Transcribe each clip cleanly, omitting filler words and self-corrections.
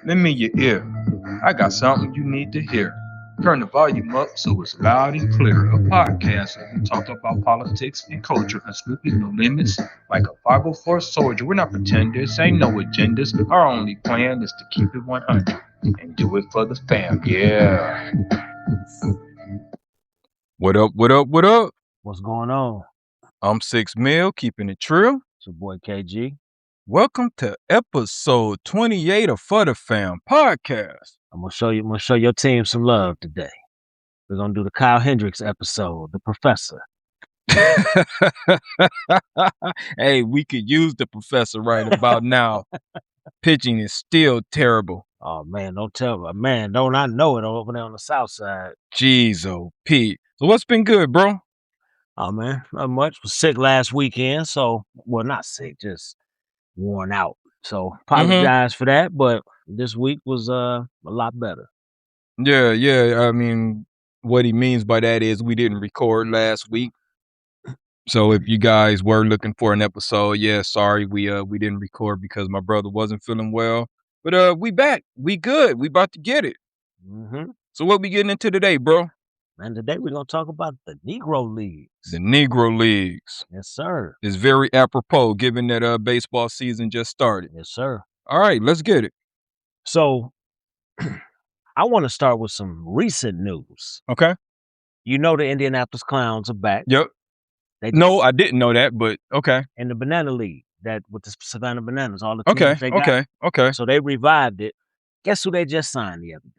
Lend me your ear. I got something you need to hear. Turn the volume up so it's loud and clear. A podcast where we talk about politics and culture, unscrupulous, no limits. Like a 504 soldier, we're not pretenders, ain't no agendas. Our only plan is to keep it 100 and do it for the fam. Yeah. What up, what up, what up? What's going on? I'm 6 Mil, keeping it true. It's your boy KG. Welcome to episode 28 of For the Fam podcast. I'm gonna show your team some love today. We're gonna do the Kyle Hendricks episode, the professor. Hey, we could use the professor right about now. Pitching is still terrible. Oh man, don't tell me. Man, don't I know it over there on the south side. Jeez, oh Pete. So what's been good, bro? Oh man, not much. Was sick last weekend, so not sick, just worn out. So apologize for that, but this week was a lot better. Yeah. I mean, what he means by that is we didn't record last week. So if you guys were looking for an episode, sorry, we didn't record because my brother wasn't feeling well. But we back. We good. We about to get it. Mm-hmm. So what we getting into today, bro? And today we're going to talk about the Negro Leagues. The Negro Leagues. Yes, sir. It's very apropos given that baseball season just started. Yes, sir. All right, let's get it. So I want to start with some recent news. Okay. You know the Indianapolis Clowns are back. Yep. No, I didn't know that, but okay. In the Banana League, that with the Savannah Bananas, all the teams they got. Okay. So they revived it. Guess who they just signed the other day?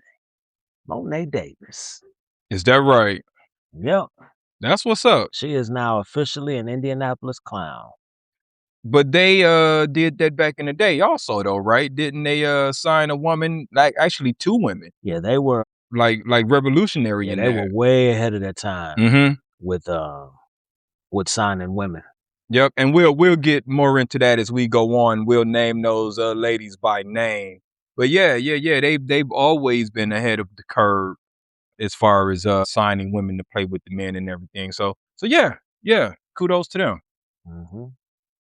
Monet Davis. Is that right? Yep. That's what's up. She is now officially an Indianapolis Clown. But they did that back in the day also, though, right? Didn't they sign a woman, like actually two women? Yeah, they were like revolutionary in they that. were way ahead of their time with signing women. Yep, and we'll get more into that as we go on. We'll name those ladies by name. But yeah, they've always been ahead of the curve as far as signing women to play with the men and everything. So yeah, kudos to them. Mm-hmm.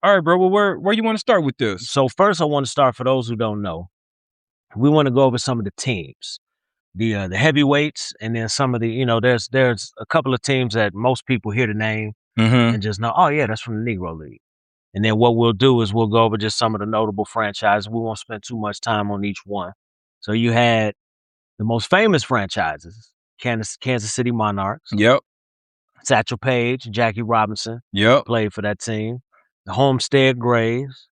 All right, bro. Well, where you want to start with this? So first, I want to start, for those who don't know, we want to go over some of the teams, the heavyweights, and then some of the, there's a couple of teams that most people hear the name and just know, oh yeah, that's from the Negro League. And then what we'll do is we'll go over just some of the notable franchises. We won't spend too much time on each one. So you had the most famous franchises: Kansas City Monarchs. Yep. Satchel Paige, Jackie Robinson. Yep. Played for that team. The Homestead Grays.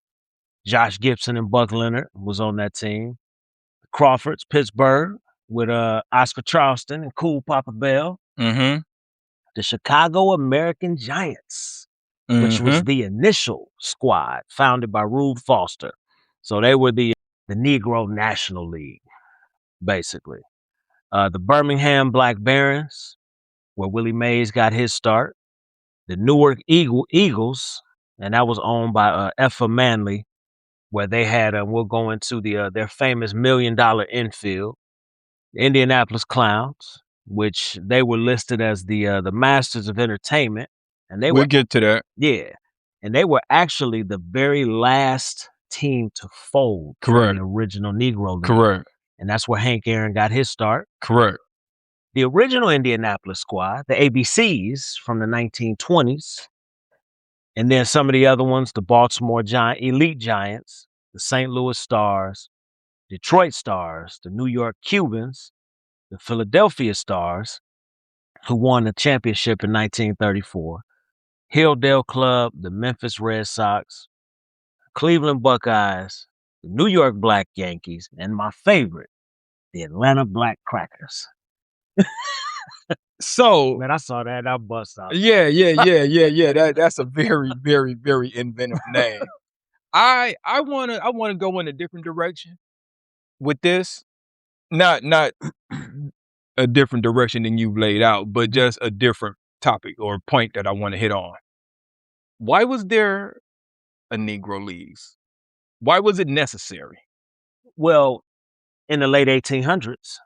Josh Gibson and Buck Leonard was on that team. The Crawfords, Pittsburgh, with Oscar Charleston and Cool Papa Bell. Mm-hmm. The Chicago American Giants, which was the initial squad founded by Rube Foster. So they were the Negro National League, basically. The Birmingham Black Barons, where Willie Mays got his start. The Newark Eagles, and that was owned by Effa Manley, where they had, we'll go into their famous $1 million infield. The Indianapolis Clowns, which they were listed as the masters of entertainment. And we'll get to that. Yeah. And they were actually the very last team to fold. Correct. The original Negro League. Correct. And that's where Hank Aaron got his start. Correct. The original Indianapolis squad, the ABCs from the 1920s, and then some of the other ones, the Baltimore Elite Giants, the St. Louis Stars, Detroit Stars, the New York Cubans, the Philadelphia Stars, who won the championship in 1934, Hilldale Club, the Memphis Red Sox, Cleveland Buckeyes, the New York Black Yankees, and my favorite, the Atlanta Black Crackers. So, man, I saw that, I bust out. Yeah. That's a very, very, very inventive name. I wanna go in a different direction with this. Not a different direction than you've laid out, but just a different topic or point that I want to hit on. Why was there a Negro Leagues? Why was it necessary? Well, in the late 1800s,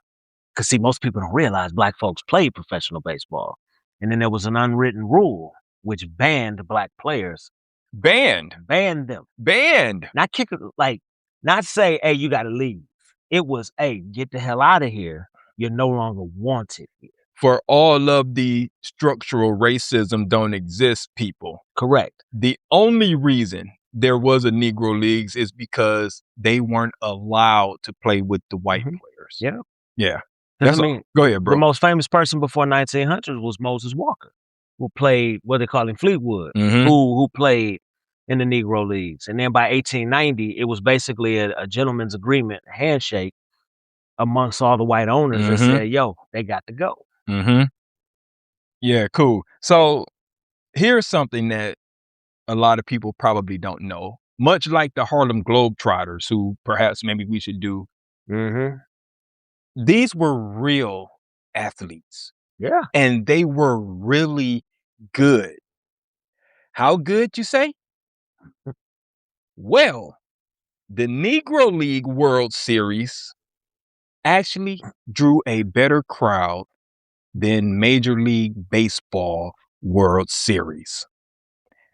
because see, most people don't realize black folks played professional baseball. And then there was an unwritten rule which banned black players Banned. Banned them. Banned. Not kick it, like, not say, hey, you got to leave. It was, hey, get the hell out of here. You're no longer wanted here. For all of the structural racism don't exist people. Correct. The only reason there was a Negro Leagues is because they weren't allowed to play with the white players. Yeah. Yeah. That's Go ahead, bro. The most famous person before 1900 was Moses Walker, who played what they call in Fleetwood, who played in the Negro Leagues. And then by 1890, it was basically a gentleman's agreement, a handshake amongst all the white owners that said, yo, they got to go. Yeah, cool. So here's something that a lot of people probably don't know. Much like the Harlem Globetrotters, who perhaps maybe we should do. These were real athletes. Yeah. And they were really good. How good, you say? Well, the Negro League World Series actually drew a better crowd than Major League Baseball World Series.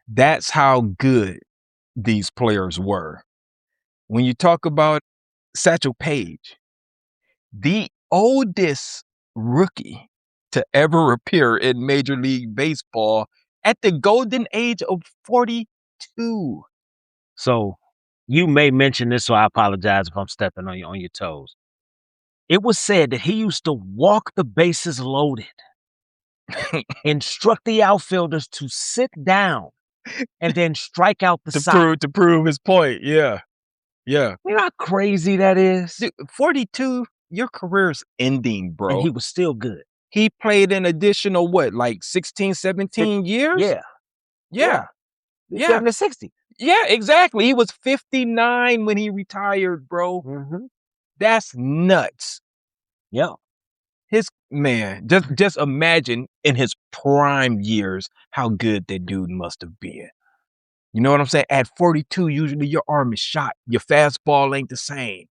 That's how good these players were. When you talk about Satchel Paige, the oldest rookie to ever appear in Major League Baseball at the golden age of 42. So you may mention this, so I apologize if I'm stepping on your toes. It was said that he used to walk the bases loaded, instruct the outfielders to sit down, and then strike out the side. To prove his point. Yeah. Yeah. You know how crazy that is? Dude, 42, your career's ending, bro. And he was still good. He played an additional, what, like 16, 17 years? Yeah. Yeah. 7 to 60. Yeah, exactly. He was 59 when he retired, bro. That's nuts. Yeah. Just imagine in his prime years how good that dude must have been. You know what I'm saying? At 42, usually your arm is shot. Your fastball ain't the same.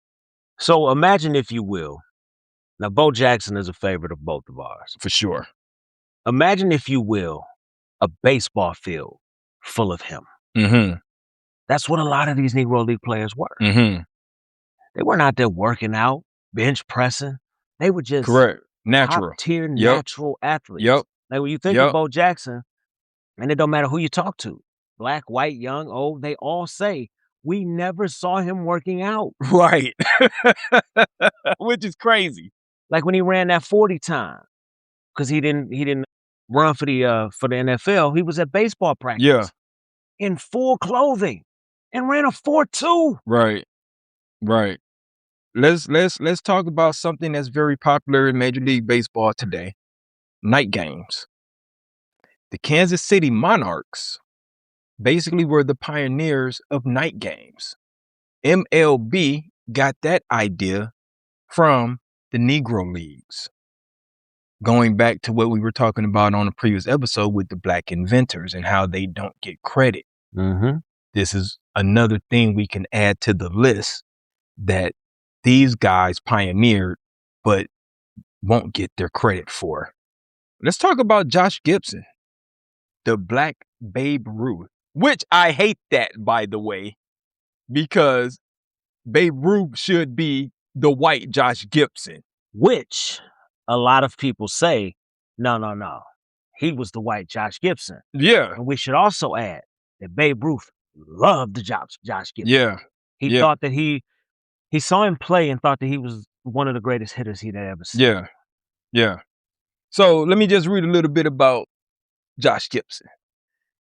So imagine, if you will, now Bo Jackson is a favorite of both of ours. For sure. Imagine, if you will, a baseball field full of him. That's what a lot of these Negro League players were. They weren't out there working out, bench pressing. They were just natural, top-tier natural athletes. Like when you think of Bo Jackson, and it don't matter who you talk to, black, white, young, old, they all say, we never saw him working out. Right. Which is crazy. Like when he ran that 40 time, because he didn't run for the NFL. He was at baseball practice in full clothing and ran a 4.2. Right. Let's talk about something that's very popular in Major League Baseball today. Night games. The Kansas City Monarchs basically were the pioneers of night games. MLB got that idea from the Negro Leagues. Going back to what we were talking about on a previous episode with the black inventors and how they don't get credit. This is another thing we can add to the list that these guys pioneered but won't get their credit for. Let's talk about Josh Gibson, the black Babe Ruth, which I hate that, by the way, because Babe Ruth should be the white Josh Gibson. Which a lot of people say, no. He was the white Josh Gibson. Yeah. And we should also add that Babe Ruth loved the Josh Gibson. Yeah. He thought that he saw him play and thought that he was one of the greatest hitters he'd ever seen. Yeah. So let me just read a little bit about Josh Gibson.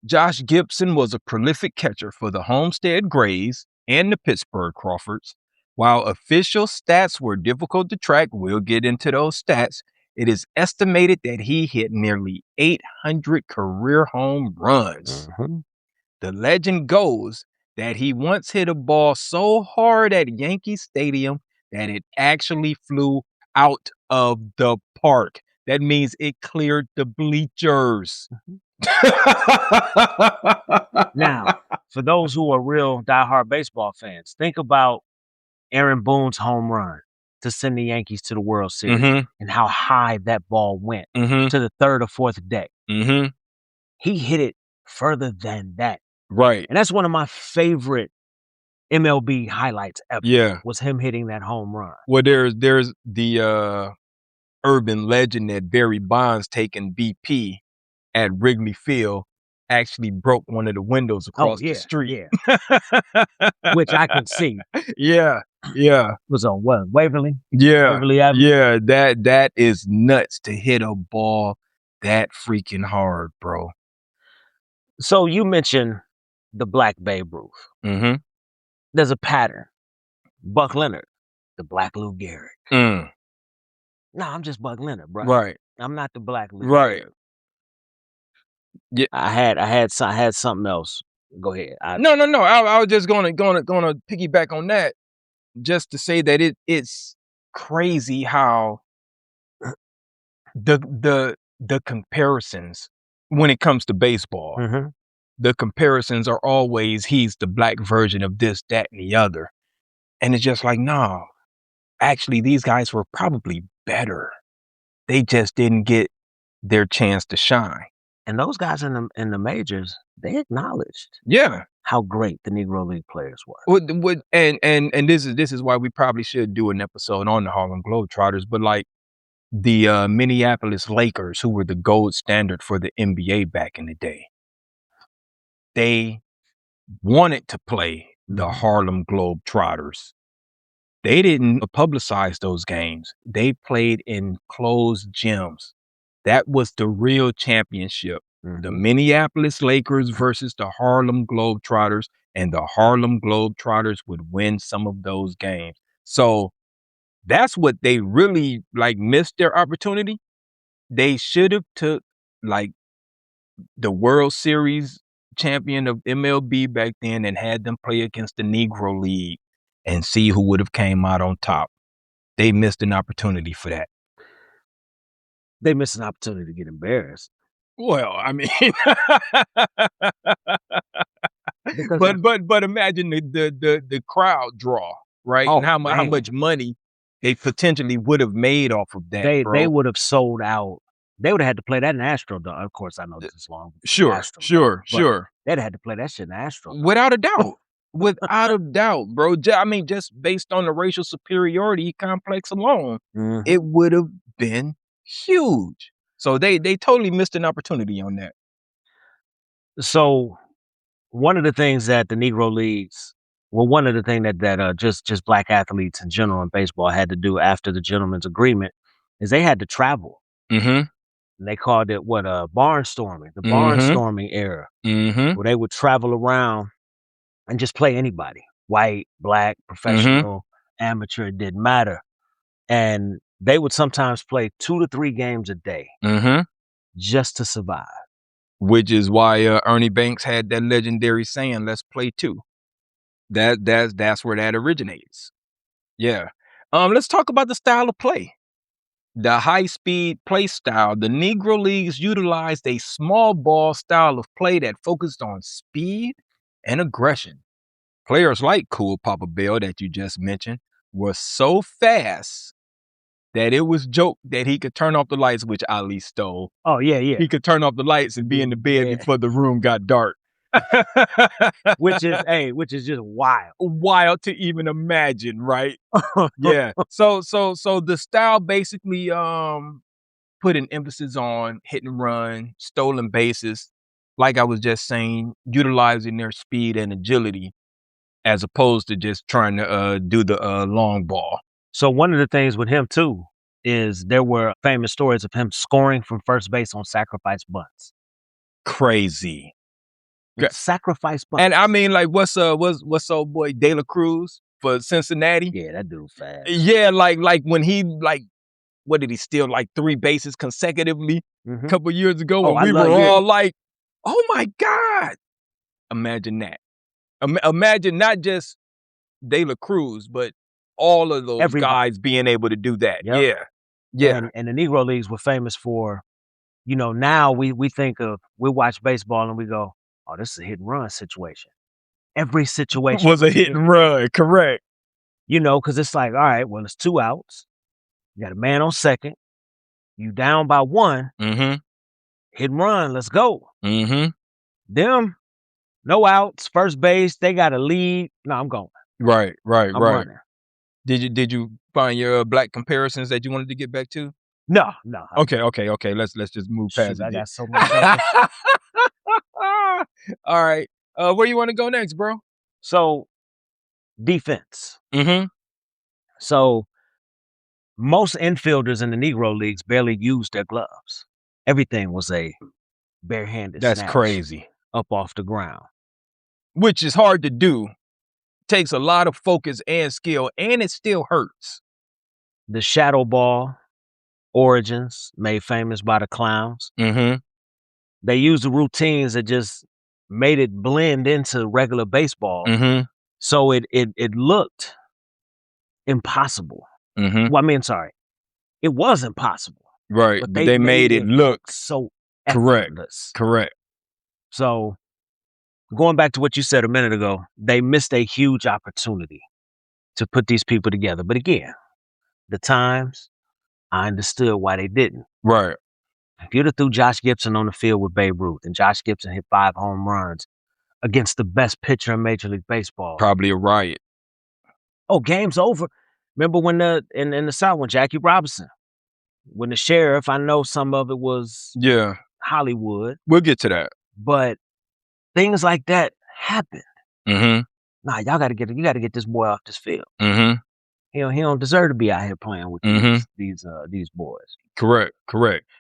Josh Gibson was a prolific catcher for the Homestead Grays and the Pittsburgh Crawfords. While official stats were difficult to track, we'll get into those stats. It is estimated that he hit nearly 800 career home runs. The legend goes that he once hit a ball so hard at Yankee Stadium that it actually flew out of the park. That means it cleared the bleachers. Now, for those who are real diehard baseball fans, think about Aaron Boone's home run to send the Yankees to the World Series and how high that ball went to the third or fourth deck. He hit it further than that Right. And that's one of my favorite MLB highlights ever. Yeah. Was him hitting that home run. Well, there's the urban legend that Barry Bonds taking BP at Wrigley Field actually broke one of the windows across the street. Yeah. Which I can see. Yeah. Yeah. Was on what? Waverly? Yeah. Waverly Avenue? Yeah. That is nuts to hit a ball that freaking hard, bro. So you mentioned the Black Babe Ruth. Mm-hmm. There's a pattern. Buck Leonard, the Black Lou Gehrig. Mm. No, I'm just Buck Leonard, bro. Right. I'm not the Black Lou Right. Gehrig. Yeah. I had something else. Go ahead. No. I was just gonna piggyback on that, just to say that it's crazy how the comparisons when it comes to baseball, the comparisons are always he's the black version of this, that, and the other, and it's just like, no, actually these guys were probably better. They just didn't get their chance to shine. And those guys in the majors, they acknowledged how great the Negro League players were. And this is why we probably should do an episode on the Harlem Globetrotters, but like the Minneapolis Lakers, who were the gold standard for the NBA back in the day, they wanted to play the Harlem Globetrotters. They didn't publicize those games. They played in closed gyms. That was the real championship. The Minneapolis Lakers versus the Harlem Globetrotters, and the Harlem Globetrotters would win some of those games. So that's what they really missed their opportunity. They should have took the World Series champion of MLB back then and had them play against the Negro League and see who would have came out on top. They missed an opportunity for that. They missed an opportunity to get embarrassed. Well, I mean, but imagine the crowd draw, right? Oh, and how much money they potentially would have made off of that. They would have sold out. They would have had to play that in Astrodome. Of course, I know this is long. Sure. They'd have had to play that shit in Astrodome. Without a doubt. Without a doubt, bro. I mean, just based on the racial superiority complex alone, it would have been huge. So they totally missed an opportunity on that. So one of the things that the Negro Leagues, one of the things that just black athletes in general in baseball had to do after the gentleman's agreement is they had to travel. And they called it barnstorming, the barnstorming era, where they would travel around and just play anybody, white, black, professional, amateur, it didn't matter. And they would sometimes play 2 to 3 games a day just to survive. Which is why Ernie Banks had that legendary saying, "Let's play 2." That's where that originates. Yeah. Let's talk about the style of play. The high-speed play style. The Negro Leagues utilized a small ball style of play that focused on speed and aggression. Players like Cool Papa Bell that you just mentioned were so fast that it was joked that he could turn off the lights, which Ali stole. Oh, yeah. He could turn off the lights and be in the bed before the room got dark. which is just wild. Wild to even imagine, right? Yeah. So the style basically put an emphasis on hit and run, stolen bases, like I was just saying, utilizing their speed and agility as opposed to just trying to do the long ball. So one of the things with him too is there were famous stories of him scoring from first base on sacrifice bunts. Crazy. Sacrifice bunts. And I mean, what's old boy De La Cruz for Cincinnati? Yeah, that dude fast. Yeah, like when he what did he steal 3 bases consecutively a couple years ago? And we were all like, oh my God. Imagine that. Imagine not just De La Cruz, but all of those guys being able to do that. Yep. Yeah. And the Negro Leagues were famous for, now we think of, we watch baseball and we go, oh, this is a hit and run situation. Every situation was a hit and run, correct. Because it's like, all right, well, it's 2 outs. You got a man on second. You down by 1. Hit and run, let's go. Them, No outs, first base. They got a lead. No, I'm going. Right. I'm running. Did you find your black comparisons that you wanted to get back to? No. Okay. Let's just move past Shoot, it. I got so many seconds. All right. Where you want to go next, bro? So, defense. Mm-hmm. So, most infielders in the Negro Leagues barely used their gloves. Everything was a barehanded That's snatch crazy. up off the ground. Which is hard to do. Takes a lot of focus and skill, and it still hurts. The shadow ball origins made famous by the Clowns. Mm-hmm. They used the routines that just made it blend into regular baseball. Mm-hmm. So it looked impossible. Mm-hmm. Well, I mean, sorry. It was impossible. Right. But they made it look so correct. effortless. Correct. So going back to what you said a minute ago, they missed a huge opportunity to put these people together. But again, the times, I understood why they didn't. Right. If you'd have threw Josh Gibson on the field with Babe Ruth and Josh Gibson hit 5 home runs against the best pitcher in Major League Baseball. Probably a riot. Oh, game's over. Remember when in the South, when Jackie Robinson, when the sheriff, I know some of it was Hollywood. We'll get to that. But things like that happen. Mm-hmm. Nah, you gotta get this boy off this field. Mm-hmm. He don't deserve to be out here playing with these boys. Correct.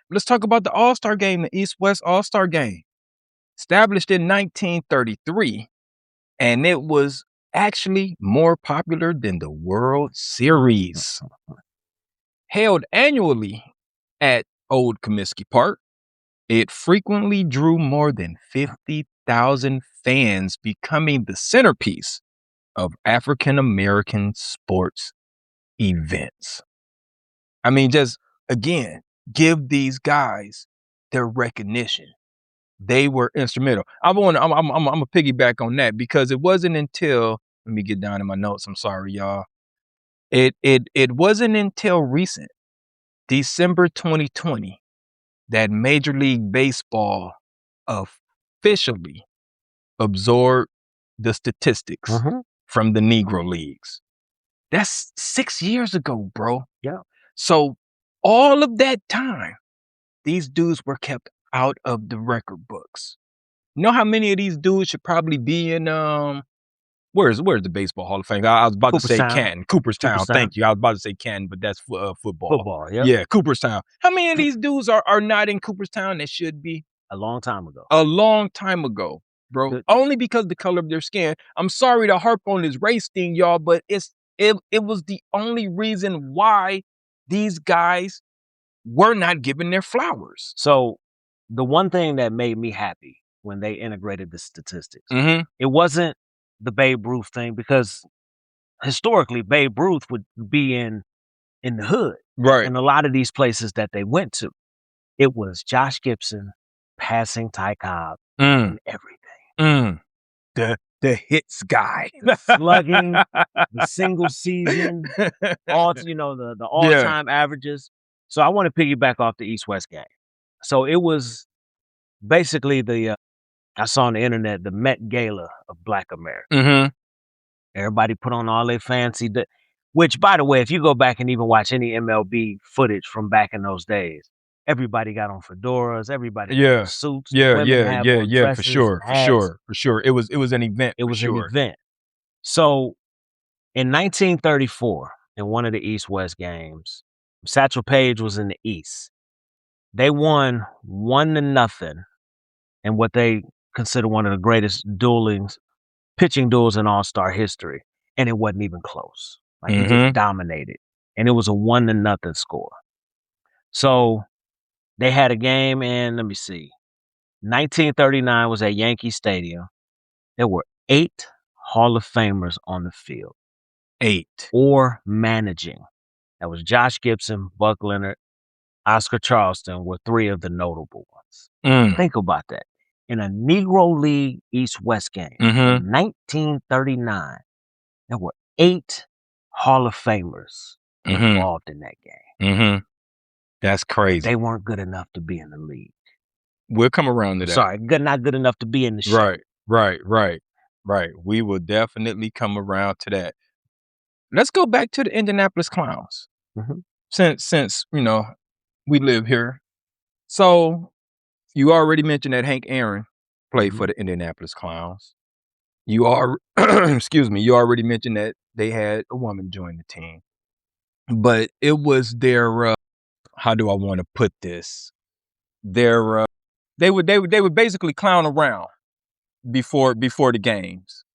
Let's talk about the All-Star game, the East-West All-Star game. Established in 1933, and it was actually more popular than the World Series. Held annually at Old Comiskey Park, it frequently drew more than 50,000 fans, becoming the centerpiece of African-American sports events. I mean, just again, give these guys their recognition. They were instrumental. I'm gonna piggyback on that because it wasn't until, let me get down in my notes. I'm sorry, y'all. It wasn't until recent, December 2020, that Major League Baseball officially absorbed the statistics from the Negro Leagues. That's 6 years ago, bro. Yeah. So all of that time, these dudes were kept out of the record books. You know how many of these dudes should probably be in where's the Baseball Hall of Fame? I was about to say Canton, Cooperstown. Thank you. I was about to say Canton, but that's football. Football, yeah, Cooperstown. How many of these dudes are not in Cooperstown that should be? A long time ago. A long time ago, bro. Only because of the color of their skin. I'm sorry to harp on this race thing, y'all, but it was the only reason why these guys were not given their flowers. So the one thing that made me happy when they integrated the statistics, it wasn't the Babe Ruth thing, because historically Babe Ruth would be in the hood. Right. In a lot of these places that they went to. It was Josh Gibson passing Ty Cobb and everything. The hits guy. The slugging, the single season, all the all-time averages. So I want to piggyback off the East-West game. So it was basically I saw on the internet, the Met Gala of Black America. Everybody put on all their fancy, which, by the way, if you go back and even watch any MLB footage from back in those days, everybody got on fedoras, everybody got on suits. Yeah, for sure. It was an event. It was an event. So in 1934, in one of the East-West games, Satchel Paige was in the East. They won 1-0 in what they consider one of the greatest pitching duels in All-Star history. And it wasn't even close. Like, he just dominated. And it was a 1-0 score. So they had a game in, let me see, 1939 was at Yankee Stadium. There were 8 Hall of Famers on the field. 8. Or managing. That was Josh Gibson, Buck Leonard, Oscar Charleston were 3 of the notable ones. Think about that. In a Negro League East-West game in 1939, there were 8 Hall of Famers involved in that game. That's crazy. They weren't good enough to be in the league. We'll come around to that. Sorry, not good enough to be in the show. Right. Right, right, right. We will definitely come around to that. Let's go back to the Indianapolis Clowns. Mhm. Since we live here. So you already mentioned that Hank Aaron played for Mhm. the Indianapolis Clowns. You are excuse me, you already mentioned that they had a woman join the team. But it was their how do I want to put this? Their they would basically clown around before the games.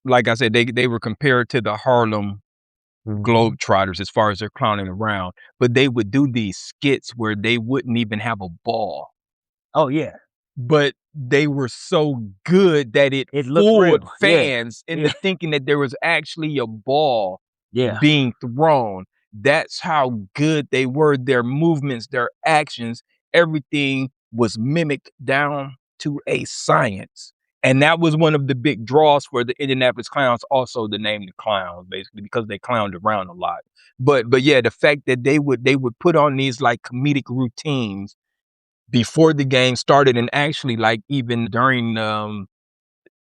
Like I said, they were compared to the Harlem Mhm. Globetrotters as far as their clowning around, but they would do these skits where they wouldn't even have a ball, Oh, yeah. but they were so good that it It looked fooled real. Yeah. fans Yeah. into thinking that there was actually a ball Yeah. being thrown. That's how good they were. Their movements, their actions, everything was mimicked down to a science. And that was one of the big draws for the Indianapolis Clowns, also the name the Clowns, basically, because they clowned around a lot. But yeah, the fact that they would put on these like comedic routines before the game started, and actually like even during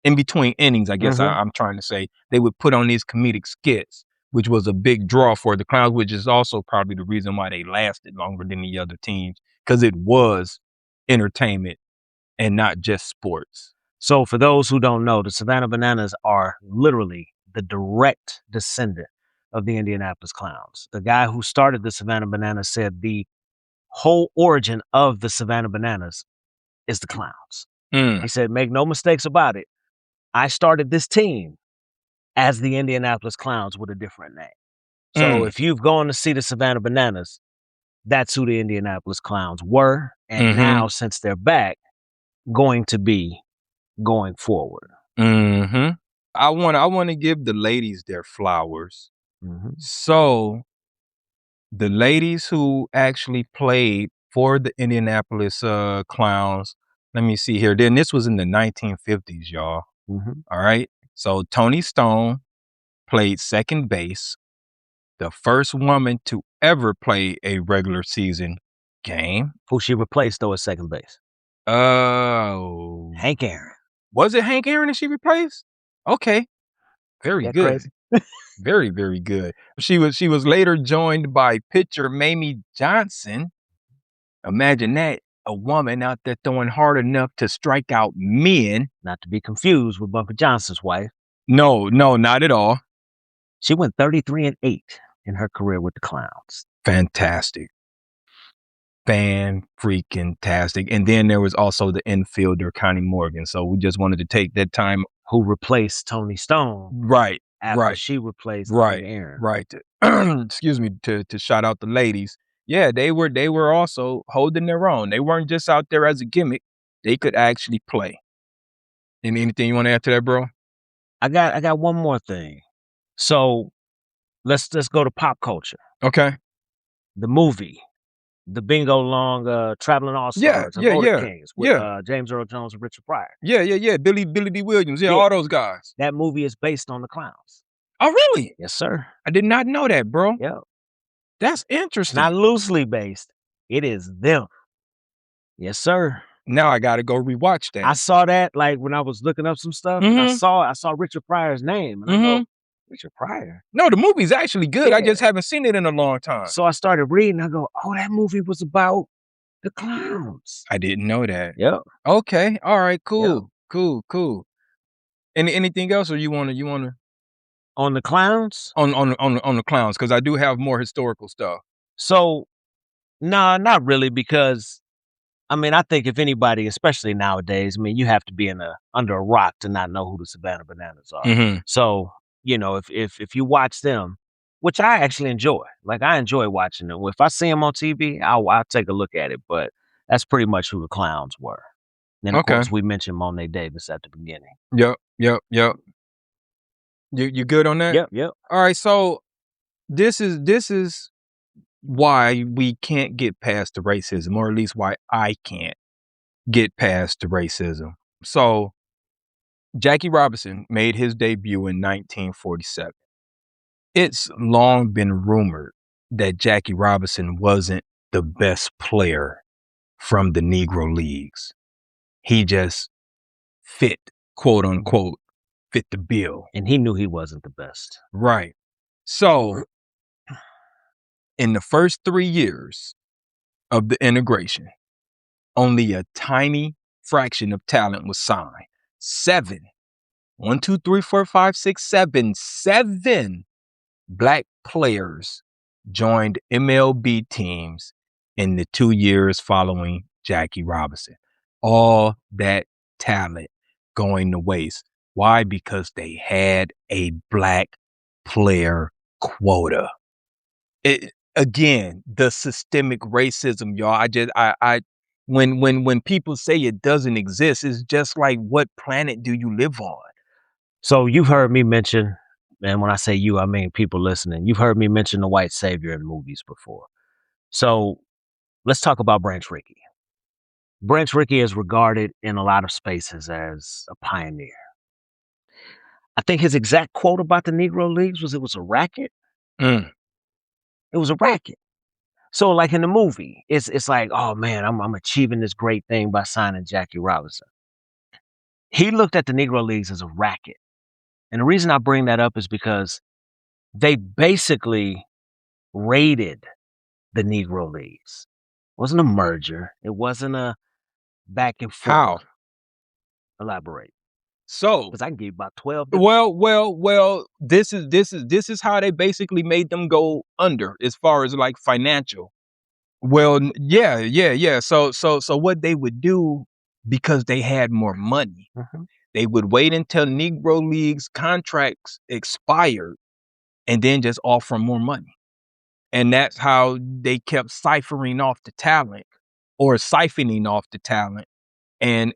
in between innings, I guess Mhm. I'm trying to say, they would put on these comedic skits, which was a big draw for the Clowns, which is also probably the reason why they lasted longer than the other teams, because it was entertainment and not just sports. So for those who don't know, the Savannah Bananas are literally the direct descendant of the Indianapolis Clowns. The guy who started the Savannah Bananas said the whole origin of the Savannah Bananas is the Clowns. Mm, He said, make no mistakes about it. I started this team as the Indianapolis Clowns with a different name. So mm, if you've gone to see the Savannah Bananas, that's who the Indianapolis Clowns were. And mm-hmm, now, since they're back, going to be going forward. mm-hmm. I want to give the ladies their flowers. Mhm. So the ladies who actually played for the Indianapolis Clowns, let me see here. Then this was in the 1950s, y'all. Mhm. All right. So Tony Stone played second base, the first woman to ever play a regular season game. Who she replaced though at second base? Oh, Hank Aaron. was it Hank Aaron that she replaced? Okay, very That good. crazy? Very, very good. She was later joined by pitcher Mamie Johnson. Imagine that, a woman out there throwing hard enough to strike out men. Not to be confused with Bumper Johnson's wife. No, no, not at all. She went 33-8 in her career with the Clowns. Fantastic. Fan-freaking-tastic. And then there was also the infielder, Connie Morgan. So we just wanted to take that time. Who replaced Tony Stone Right, after right, she replaced Hank right, Aaron. right. Excuse me, to shout out the ladies. Yeah, they were also holding their own. They weren't just out there as a gimmick. They could actually play. Anything you want to add to that, bro? I got one more thing. So let's go to pop culture. Okay. The movie, the Bingo Long Traveling All Yeah, Stars and yeah, Motor yeah, Kings with yeah, James Earl Jones and Richard Pryor. yeah, yeah, yeah. Billy D. Williams. Yeah, Yeah, all those guys. that movie is based on the Clowns. Oh, really? Yes, sir. I did not know that, bro. Yeah. That's It's not interesting. loosely based. It is them. Yes, sir. Now I got to go rewatch I that. saw that like when I was looking up some stuff and I Mm-hmm. saw Richard Pryor's name and I Mm-hmm. go, Richard Pryor? No, the movie's actually good. I Yeah. just haven't seen it in a long time. So I started reading. I go, oh, that movie was about the Clowns. I didn't know that. Yep. Okay. All right. Yep. Cool. Cool. Cool. Anything else, or you wanna On the Clowns? on the Clowns? Because I do have more historical stuff. So, nah, not really, because I mean, I think if anybody, especially nowadays, I mean, you have to be under a rock to not know who the Savannah Bananas are. Mm-hmm. So, if you watch them, which I actually enjoy, like I enjoy watching them. If I see them on TV, I'll take a look at it. But that's pretty much who the Clowns were. Then of Okay. course we mentioned Monet Davis at the beginning. Yep. Yep. Yep. You good on that? Yep, yep. All right. So this is why we can't get past the racism, or at least why I can't get past the racism. So Jackie Robinson made his debut in 1947. It's long been rumored that Jackie Robinson wasn't the best player from the Negro Leagues. He just fit quote unquote, fit the bill. And he knew he wasn't the best. Right. So in the first 3 years of the integration, only a tiny fraction of talent was signed. 7 Black players joined MLB teams in the 2 years following Jackie Robinson. All that talent going to waste. Why? Because they had a black player quota. Again, the systemic racism, y'all. When people say it doesn't exist, it's just like, what planet do you live on? So you've heard me mention, and when I say you, I mean people listening. You've heard me mention the white savior in movies before. So let's talk about Branch Rickey. Branch Rickey is regarded in a lot of spaces as a pioneer. I think his exact quote about the Negro Leagues was, it was a racket. Mm. It was a racket. So like in the movie, it's like, oh man, I'm achieving this great thing by signing Jackie Robinson. He looked at the Negro Leagues as a racket. And the reason I bring that up is because they basically raided the Negro Leagues. It wasn't a merger. It wasn't a back and forth. How? Elaborate. So, because I can give you about 12. Well. This is how they basically made them go under as far as like financial. Well, yeah. So what they would do, because they had more money, they would wait until Negro Leagues contracts expired and then just offer more money. And that's how they kept siphoning off the talent. And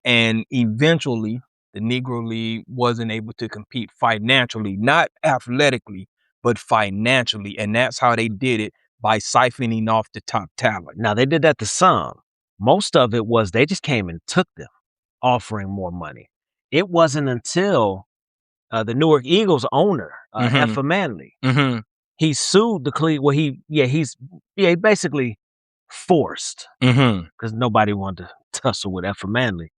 eventually the Negro League wasn't able to compete financially, not athletically, but financially. And that's how they did it, by siphoning off the top talent. Now, they did that to some. Most of it was they just came and took them, offering more money. It wasn't until the Newark Eagles owner, Effa Manley, he sued the Cleveland. Well, he basically forced, because nobody wanted to tussle with Effa Manley,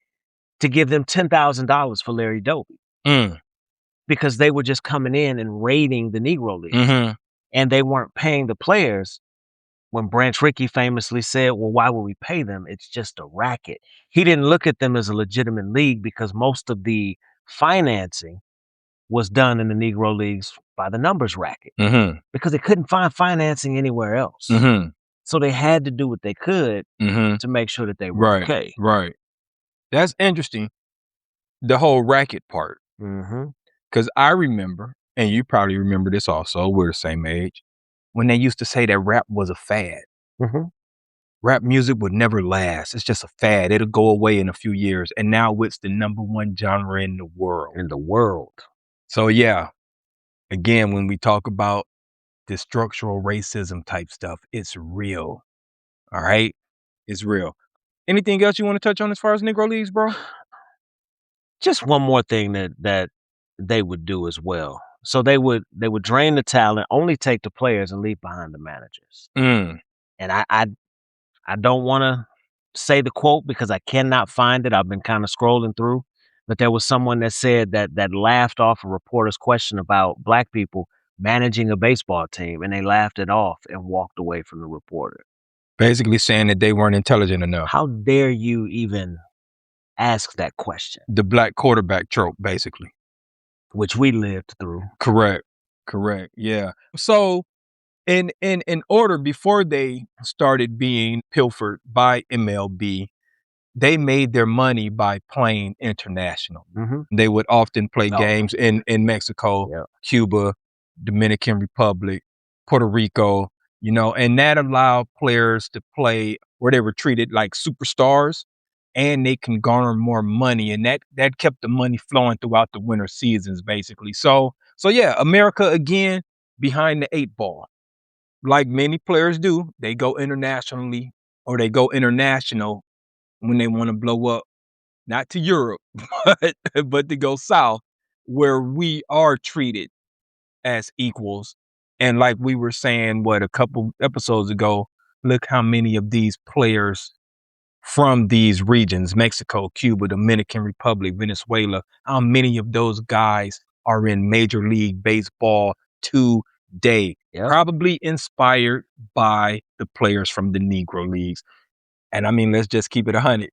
to give them $10,000 for Larry Doby, because they were just coming in and raiding the Negro Leagues, and they weren't paying the players. When Branch Rickey famously said, well, why would we pay them? It's just a racket. He didn't look at them as a legitimate league, because most of the financing was done in the Negro Leagues by the numbers racket, because they couldn't find financing anywhere else. So they had to do what they could to make sure that they were okay. Right. That's interesting, the whole racket part. Because I remember, and you probably remember this also, we're the same age, when they used to say that rap was a fad. Rap music would never last. It's just a fad. It'll go away in a few years. And now it's the #1 genre in the world. So yeah, again, when we talk about the structural racism type stuff, it's real. All right? It's real. Anything else you want to touch on as far as Negro Leagues, bro? Just one more thing that they would do as well. So they would drain the talent, only take the players, and leave behind the managers. And I don't want to say the quote because I cannot find it. I've been kind of scrolling through, but there was someone that said that laughed off a reporter's question about black people managing a baseball team, and they laughed it off and walked away from the reporter. Basically saying that they weren't intelligent enough. How dare you even ask that question? The black quarterback trope, basically. Which we lived through. Correct. Yeah. So in order, before they started being pilfered by MLB, they made their money by playing international. They would often play games in Mexico, Cuba, Dominican Republic, Puerto Rico, and that allowed players to play where they were treated like superstars, and they can garner more money, and that kept the money flowing throughout the winter seasons, basically. So yeah, America again behind the 8 ball. Like many players do, they go internationally, or they go international when they want to blow up, not to Europe, but to go south, where we are treated as equals. And like we were saying, a couple episodes ago, look how many of these players from these regions, Mexico, Cuba, Dominican Republic, Venezuela, how many of those guys are in Major League Baseball today? Yep. Probably inspired by the players from the Negro Leagues. And I mean, let's just keep it 100.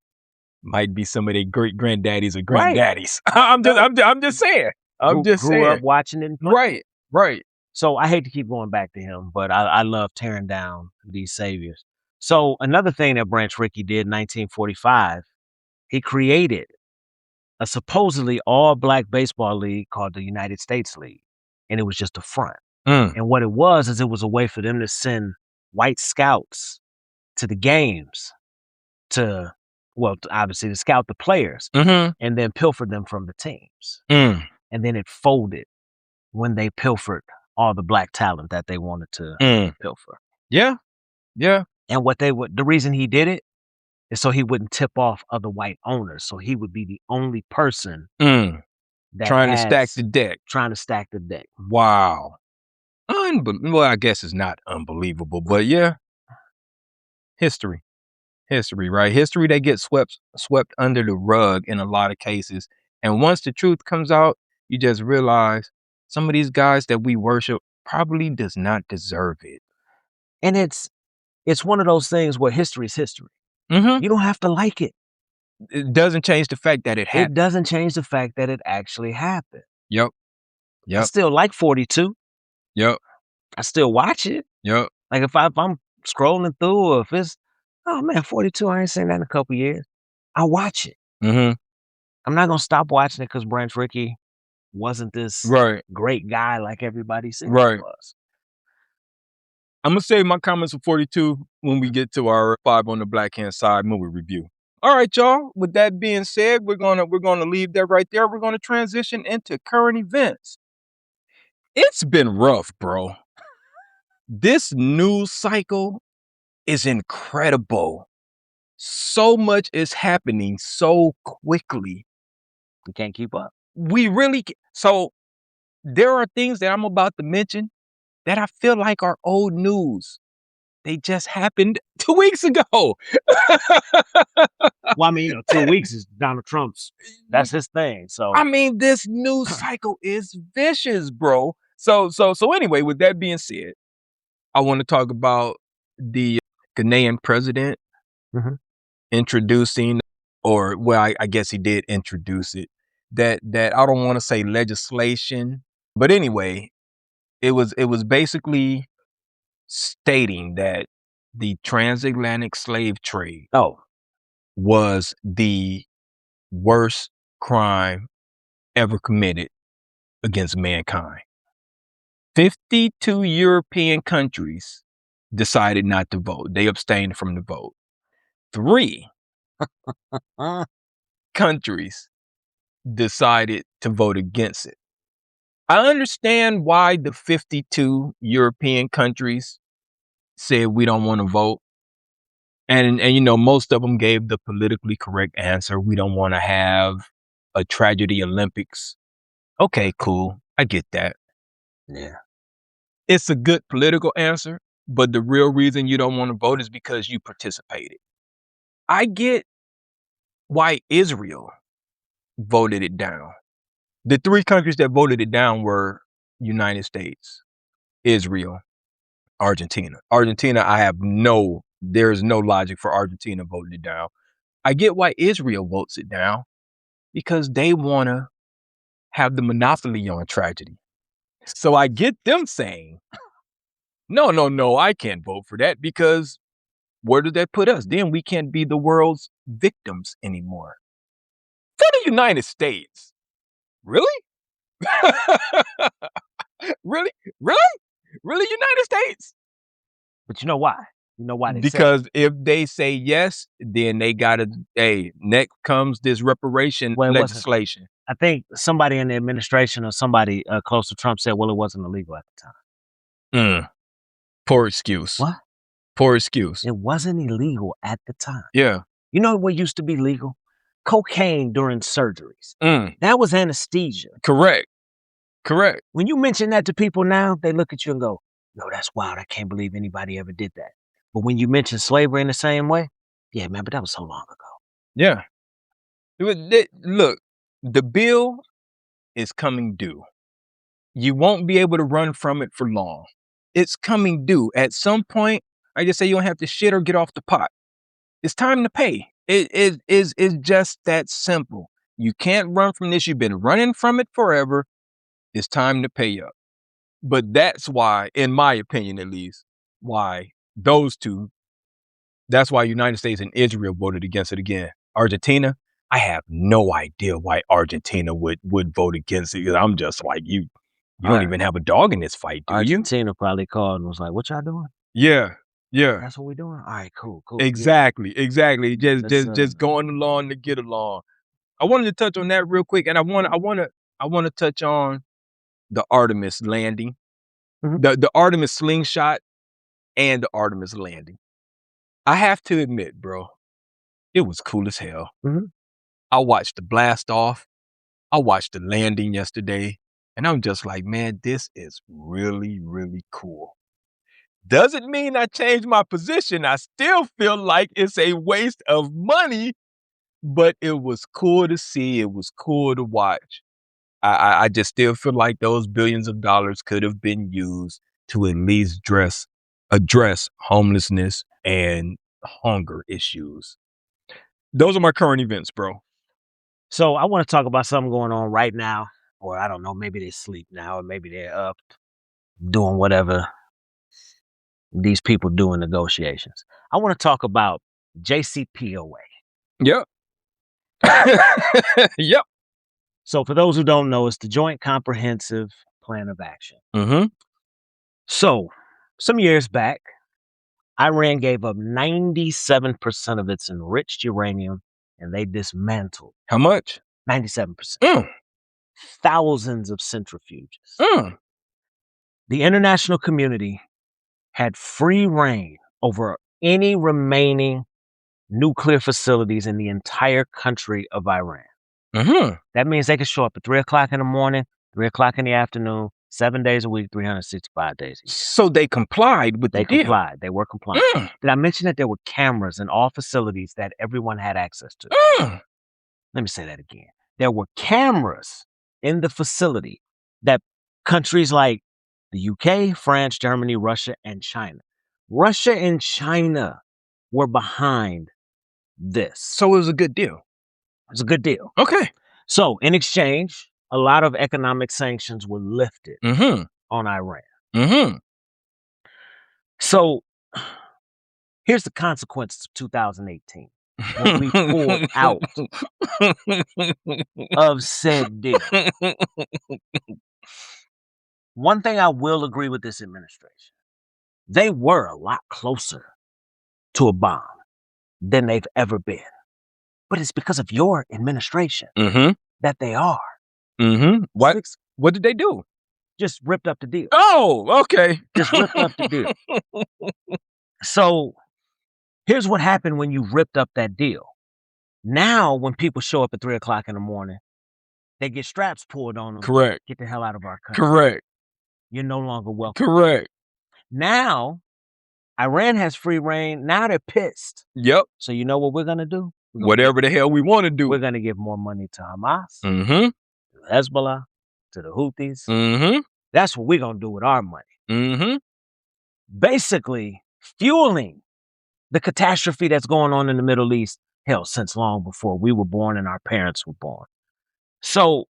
Might be some of their great granddaddies or granddaddies. Right. I'm just saying. Grew up watching it. Right. So I hate to keep going back to him, but I love tearing down these saviors. So another thing that Branch Rickey did in 1945, he created a supposedly all-black baseball league called the United States League, and it was just a front. And what it was is it was a way for them to send white scouts to the games obviously to scout the players and then pilfer them from the teams. And then it folded when they pilfered all the black talent that they wanted to pilfer. Yeah. And the reason he did it is so he wouldn't tip off other white owners. So he would be the only person trying to stack the deck. Wow. Well, I guess it's not unbelievable, but yeah. History, right? History that gets swept under the rug in a lot of cases. And once the truth comes out, you just realize some of these guys that we worship probably does not deserve it. And it's one of those things where history is history. You don't have to like it. It doesn't change the fact that it happened. It doesn't change the fact that it actually happened. Yep. I still like 42. Yep. I still watch it. Yep. Like if I'm scrolling through, or if it's, oh man, 42, I ain't seen that in a couple years, I watch it. I'm not gonna stop watching it because Branch Rickey wasn't this great guy like everybody said he was. I'm gonna save my comments for 42 when we get to our 5 on the Black Hand Side movie review. All right, y'all. With that being said, we're gonna leave that right there. We're gonna transition into current events. It's been rough, bro. This news cycle is incredible. So much is happening so quickly. We can't keep up. We really so there are things that I'm about to mention that I feel like are old news. They just happened 2 weeks ago. Well, I mean, 2 weeks is Donald Trump's. That's his thing. So I mean, this news cycle is vicious, bro. So anyway, with that being said, I want to talk about the Ghanaian president introducing, or well, I guess he did introduce it. That I don't want to say legislation, but anyway, it was basically stating that the transatlantic slave trade was the worst crime ever committed against mankind. 52 European countries decided not to vote. They abstained from the vote. 3 countries decided to vote against it. I understand why the 52 European countries said we don't want to vote. And you know, most of them gave the politically correct answer. We don't want to have a tragedy Olympics. Okay, cool. I get that. Yeah. It's a good political answer, but the real reason you don't want to vote is because you participated. I get why Israel voted it down. The 3 countries that voted it down were United States, Israel, Argentina. Argentina, there's no logic for Argentina voting it down. I get why Israel votes it down, because they want to have the monopoly on tragedy. So I get them saying, no, I can't vote for that, because where did that put us? Then we can't be the world's victims anymore. For the United States. Really? Really? United States? But you know why? You know why? Because if they say yes, then they gotta, next comes this reparation legislation. I think somebody in the administration or somebody close to Trump said, well, it wasn't illegal at the time. Poor excuse. What? Poor excuse. It wasn't illegal at the time. Yeah. You know what used to be legal? Cocaine during surgeries. That was anesthesia. Correct. When you mention that to people now, they look at you and go, no, that's wild. I can't believe anybody ever did that. But when you mention slavery in the same way, Yeah, man, but that was so long ago. Yeah. Look, the bill is coming due. You won't be able to run from it for long. It's coming due. At some point, I just say you don't have to shit or get off the pot. It's time to pay. It's just that simple. You can't run from this. You've been running from it forever. It's time to pay up. But that's why, in my opinion at least, why those two, that's why United States and Israel voted against it again. Argentina, I have no idea why Argentina would vote against it. I'm just like, you don't even have a dog in this fight, do you? Argentina probably called and was like, what y'all doing? Yeah. That's what we're doing? All right, cool. Exactly. Yeah. Just going along to get along. I wanted to touch on that real quick, and I want to touch on the Artemis landing, the Artemis slingshot, and the Artemis landing. I have to admit, bro, it was cool as hell. I watched the blast off. I watched the landing yesterday, and I'm just like, man, this is really, really cool. Doesn't mean I changed my position. I still feel like it's a waste of money, but it was cool to see. It was cool to watch. I just still feel like those billions of dollars could have been used to at least address homelessness and hunger issues. Those are my current events, bro. So I want to talk about something going on right now, or I don't know, maybe they sleep now, or maybe they're up doing whatever these people do in negotiations. I want to talk about JCPOA. Yep. Yep. So for those who don't know, it's the Joint Comprehensive Plan of Action. So some years back, Iran gave up 97% of its enriched uranium, and they dismantled. How much? 97%. Thousands of centrifuges. The international community had free reign over any remaining nuclear facilities in the entire country of Iran. That means they could show up at 3 o'clock in the morning, 3 o'clock in the afternoon, 7 days a week, 365 days a year. So they complied with the deal. They complied. They were compliant. Did I mention that there were cameras in all facilities that everyone had access to? Let me say that again. There were cameras in the facility that countries like the UK, France, Germany, Russia, and China. Russia and China were behind this. So it was a good deal. It was a good deal. Okay. So in exchange, a lot of economic sanctions were lifted on Iran. So here's the consequences of 2018 when we pulled out of said deal. One thing I will agree with this administration, they were a lot closer to a bomb than they've ever been. But it's because of your administration that they are. What did they do? Just ripped up the deal. Oh, okay. Just ripped up the deal. So here's what happened when you ripped up that deal. Now, when people show up at 3 o'clock in the morning, they get straps pulled on them. Correct. Get the hell out of our country. Correct. You're no longer welcome. Correct. Now, Iran has free reign. Now they're pissed. Yep. So you know what we're going to do? Whatever the hell we want to do. We're going to give more money to Hamas, to Hezbollah, to the Houthis. That's what we're going to do with our money. Basically, fueling the catastrophe that's going on in the Middle East, hell, since long before we were born and our parents were born. So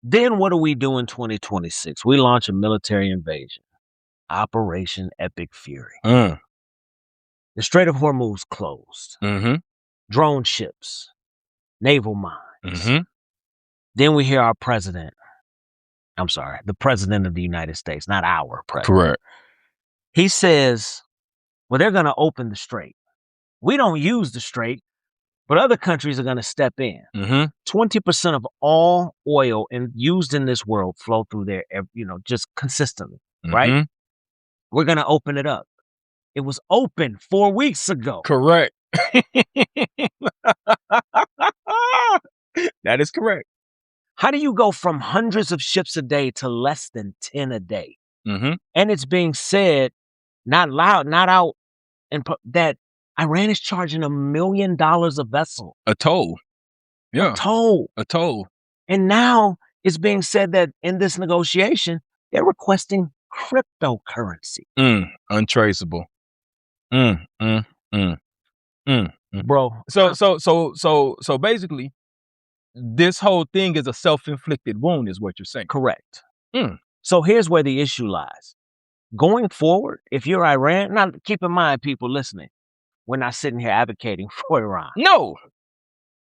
then what do we do in 2026? We launch a military invasion, Operation Epic Fury. The Strait of Hormuz closed. Drone ships, naval mines. Then we hear our president, the president of the United States, not our president. Correct. He says, well, they're going to open the strait. We don't use the strait, but other countries are going to step in. 20% of all oil used in this world flow through there, just consistently, right? We're going to open it up. It was open 4 weeks ago. Correct. That is correct. How do you go from hundreds of ships a day to less than 10 a day? And it's being said, not loud, not out, that Iran is charging $1 million a vessel. A toll. Yeah. A toll. A toll. And now it's being said that in this negotiation, they're requesting cryptocurrency. Untraceable. Bro. So basically, this whole thing is a self-inflicted wound, is what you're saying. Correct. So here's where the issue lies. Going forward, if you're Iran, now keep in mind, people listening, we're not sitting here advocating for Iran. No.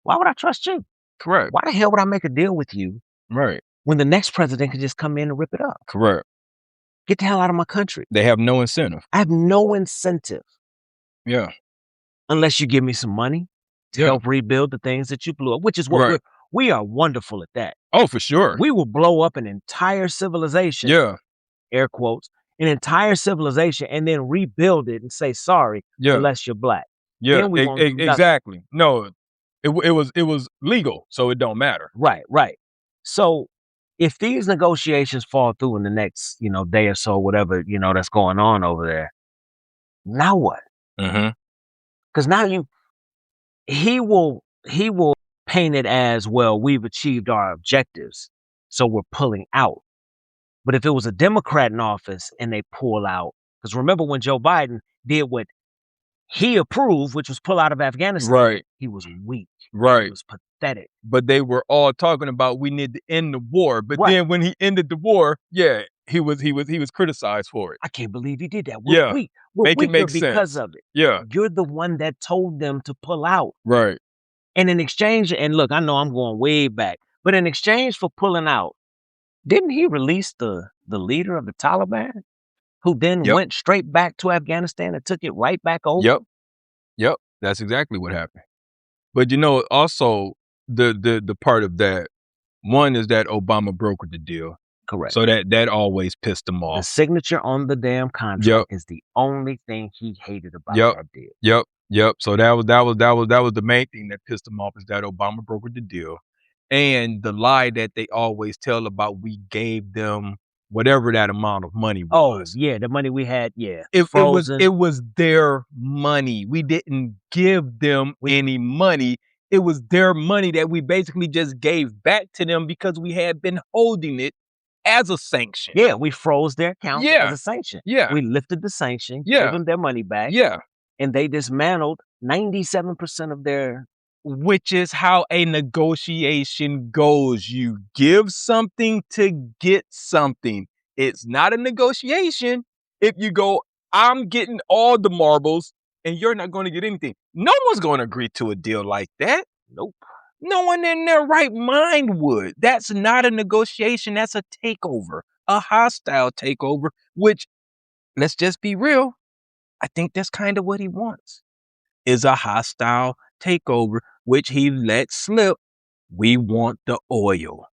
Why would I trust you? Correct. Why the hell would I make a deal with you? Right. When the next president could just come in and rip it up? Correct. Get the hell out of my country. They have no incentive. I have no incentive. Yeah. Unless you give me some money to help rebuild the things that you blew up, which is what we are wonderful at that. Oh, for sure. We will blow up an entire civilization. Yeah. Air quotes. An entire civilization and then rebuild it and say sorry unless you're black. Yeah, exactly. No, it was legal, so it don't matter. Right. So if these negotiations fall through in the next, day or so, whatever, that's going on over there, now what? Because now he will paint it as, well, we've achieved our objectives, so we're pulling out. But if it was a Democrat in office and they pull out, because remember when Joe Biden did what he approved, which was pull out of Afghanistan, he was weak. He was pathetic. But they were all talking about we need to end the war. But then when he ended the war, he was criticized for it. I can't believe he did that. We're weak. We're weaker because of it. Yeah. You're the one that told them to pull out. Right. And in exchange, and look, I know I'm going way back, but in exchange for pulling out, didn't he release the leader of the Taliban, who then went straight back to Afghanistan and took it right back over? Yep. That's exactly what happened. But also the part of that, one is that Obama brokered the deal. Correct. So that always pissed him off. The signature on the damn contract is the only thing he hated about our deal. Yep. So that was the main thing that pissed him off, is that Obama brokered the deal. And the lie that they always tell about, we gave them whatever that amount of money was. Oh, yeah, the money we had, It was their money. We didn't give them any money. It was their money that we basically just gave back to them because we had been holding it as a sanction. Yeah, we froze their account as a sanction. Yeah. We lifted the sanction, gave them their money back. Yeah. And they dismantled 97% of their... Which is how a negotiation goes. You give something to get something. It's not a negotiation if you go, I'm getting all the marbles and you're not going to get anything. No one's going to agree to a deal like that. Nope. No one in their right mind would. That's not a negotiation. That's a takeover, a hostile takeover, which, let's just be real, I think that's kind of what he wants, is a hostile takeover, which he let slip. We want the oil.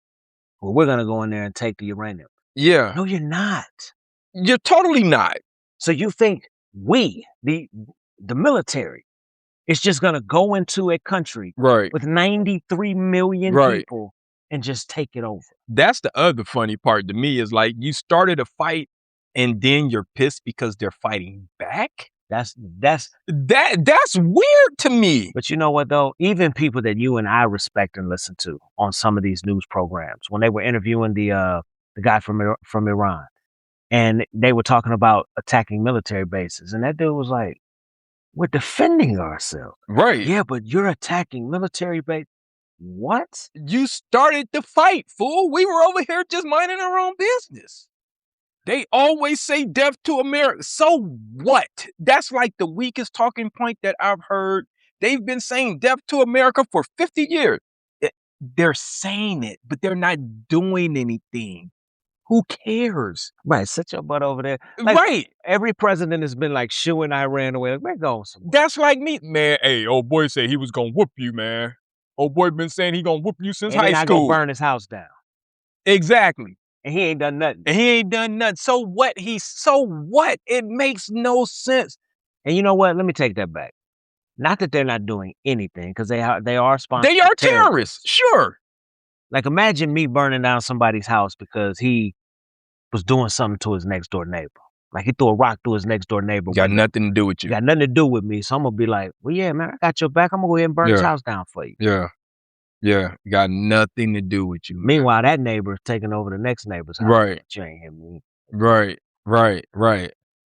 Well, we're going to go in there and take the uranium. Yeah. No, you're not. You're totally not. So you think we, the military, is just going to go into a country with 93 million people and just take it over? That's the other funny part to me, is like, you started a fight and then you're pissed because they're fighting back? That's weird to me. But you know what, though? Even people that you and I respect and listen to on some of these news programs, when they were interviewing the guy from Iran, and they were talking about attacking military bases, and that dude was like, we're defending ourselves. Right. Yeah, but you're attacking military base. What? You started the fight, fool. We were over here just minding our own business. They always say death to America. So what? That's like the weakest talking point that I've heard. They've been saying death to America for 50 years. They're saying it, but they're not doing anything. Who cares? Right, sit your butt over there. Like, every president has been like shooing Iran away. Like, where goes? That's like me. Man, hey, old boy said he was going to whoop you, man. Old boy been saying he going to whoop you since high school. Going to burn his house down. Exactly. And he ain't done nothing. So what? So what? It makes no sense. And you know what? Let me take that back. Not that they're not doing anything, because they are sponsored. They are terrorists. Sure. Like, imagine me burning down somebody's house because he was doing something to his next door neighbor. Like he threw a rock through his next door neighbor. Got nothing to do with you. Got nothing to do with me. So I'm gonna be like, well, yeah, man, I got your back. I'm gonna go ahead and burn his house down for you. Yeah. Yeah. Got nothing to do with you. Meanwhile, that neighbor's taking over the next neighbor's house. Right. You ain't hear me. Right.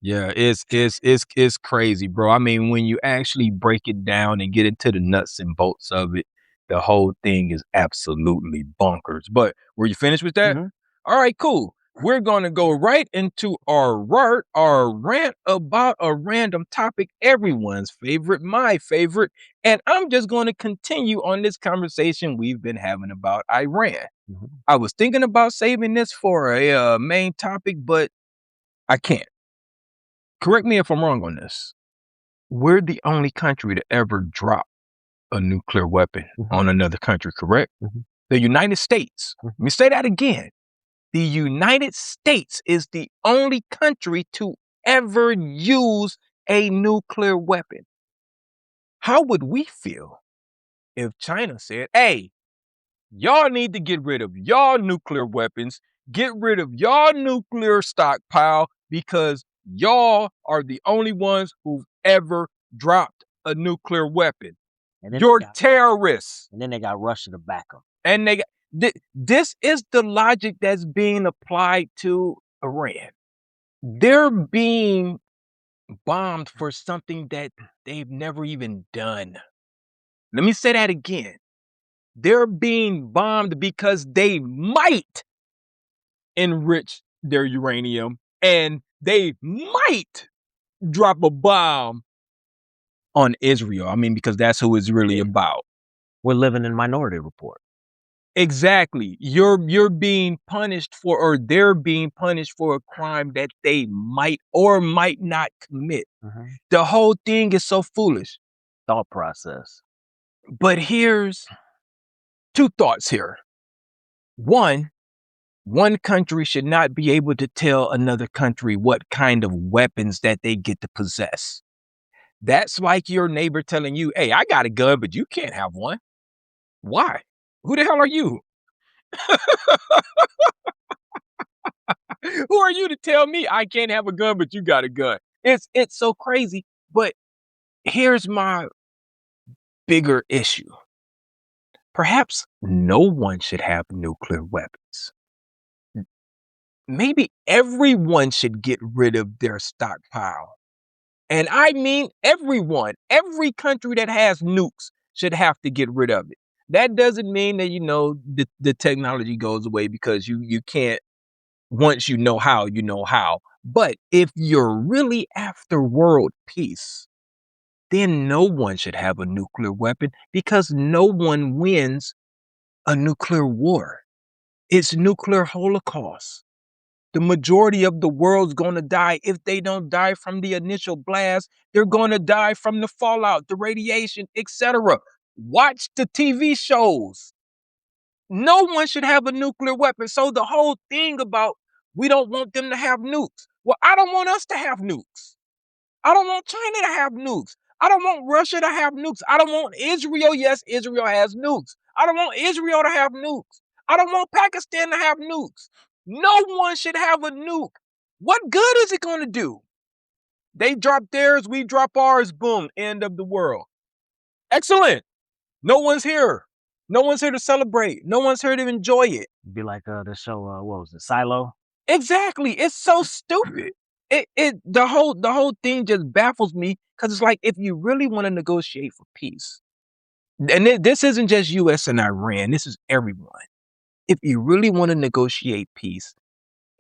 Yeah, it's crazy, bro. I mean, when you actually break it down and get into the nuts and bolts of it, the whole thing is absolutely bonkers. But were you finished with that? All right, cool. We're gonna go right into our rant about a random topic, everyone's favorite, my favorite, and I'm just gonna continue on this conversation we've been having about Iran. I was thinking about saving this for a main topic, but I can't. Correct me if I'm wrong on this. We're the only country to ever drop a nuclear weapon on another country, correct? The United States. Let me say that again. The United States is the only country to ever use a nuclear weapon. How would we feel if China said, hey, y'all need to get rid of y'all nuclear weapons, get rid of y'all nuclear stockpile, because y'all are the only ones who've ever dropped a nuclear weapon. You're terrorists. And then they got Russia to back them. And this is the logic that's being applied to Iran. They're being bombed for something that they've never even done. Let me say that again. They're being bombed because they might enrich their uranium and they might drop a bomb on Israel. I mean, because that's who it's really about. We're living in Minority Report. Exactly. You're being punished for, or they're being punished for a crime that they might or might not commit. The whole thing is so foolish. Thought process. But here's two thoughts here. One country should not be able to tell another country what kind of weapons that they get to possess. That's like your neighbor telling you, hey, I got a gun, but you can't have one. Why? Who the hell are you? Who are you to tell me I can't have a gun, but you got a gun? It's so crazy. But here's my bigger issue. Perhaps no one should have nuclear weapons. Maybe everyone should get rid of their stockpile. And I mean everyone. Every country that has nukes should have to get rid of it. That doesn't mean that, the technology goes away, because you can't, once you know how, you know how. But if you're really after world peace, then no one should have a nuclear weapon, because no one wins a nuclear war. It's nuclear holocaust. The majority of the world's going to die. If they don't die from the initial blast, they're going to die from the fallout, the radiation, etc. Watch the TV shows. No one should have a nuclear weapon. So the whole thing about we don't want them to have nukes. Well, I don't want us to have nukes. I don't want China to have nukes. I don't want Russia to have nukes. I don't want Israel. Yes, Israel has nukes. I don't want Israel to have nukes. I don't want Pakistan to have nukes. No one should have a nuke. What good is it going to do? They drop theirs, we drop ours, boom, end of the world. Excellent. No one's here. No one's here to celebrate. No one's here to enjoy it. Be like the show, what was it, Silo? Exactly. It's so stupid. The whole thing just baffles me, because it's like, if you really want to negotiate for peace, and this isn't just US and Iran, this is everyone. If you really want to negotiate peace,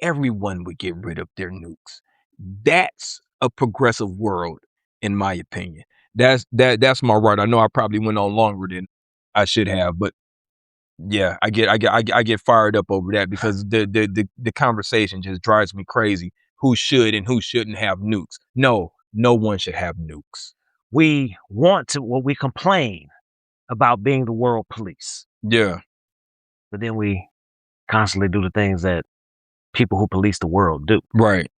everyone would get rid of their nukes. That's a progressive world, in my opinion. That's my right. I know I probably went on longer than I should have, but yeah, I get fired up over that, because the conversation just drives me crazy. Who should and who shouldn't have nukes? No one should have nukes. We we complain about being the world police. Yeah. But then we constantly do the things that people who police the world do. Right.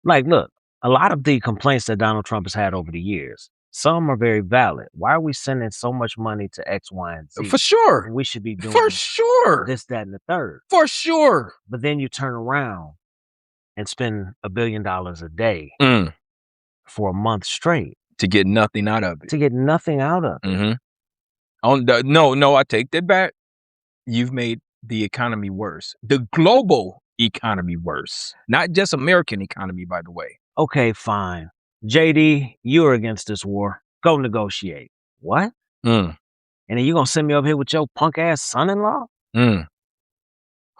Like, look, a lot of the complaints that Donald Trump has had over the years, some are very valid. Why are we sending so much money to X, Y, and Z? For sure. We should be doing for sure this, that, and the third. For sure. But then you turn around and spend $1 billion a day for a month straight to get nothing out of it. To get nothing out of it. No, I take that back. You've made the economy worse. The global economy worse. Not just American economy, by the way. Okay, fine. JD, you're against this war. Go negotiate. What? And then you gonna send me over here with your punk ass son-in-law?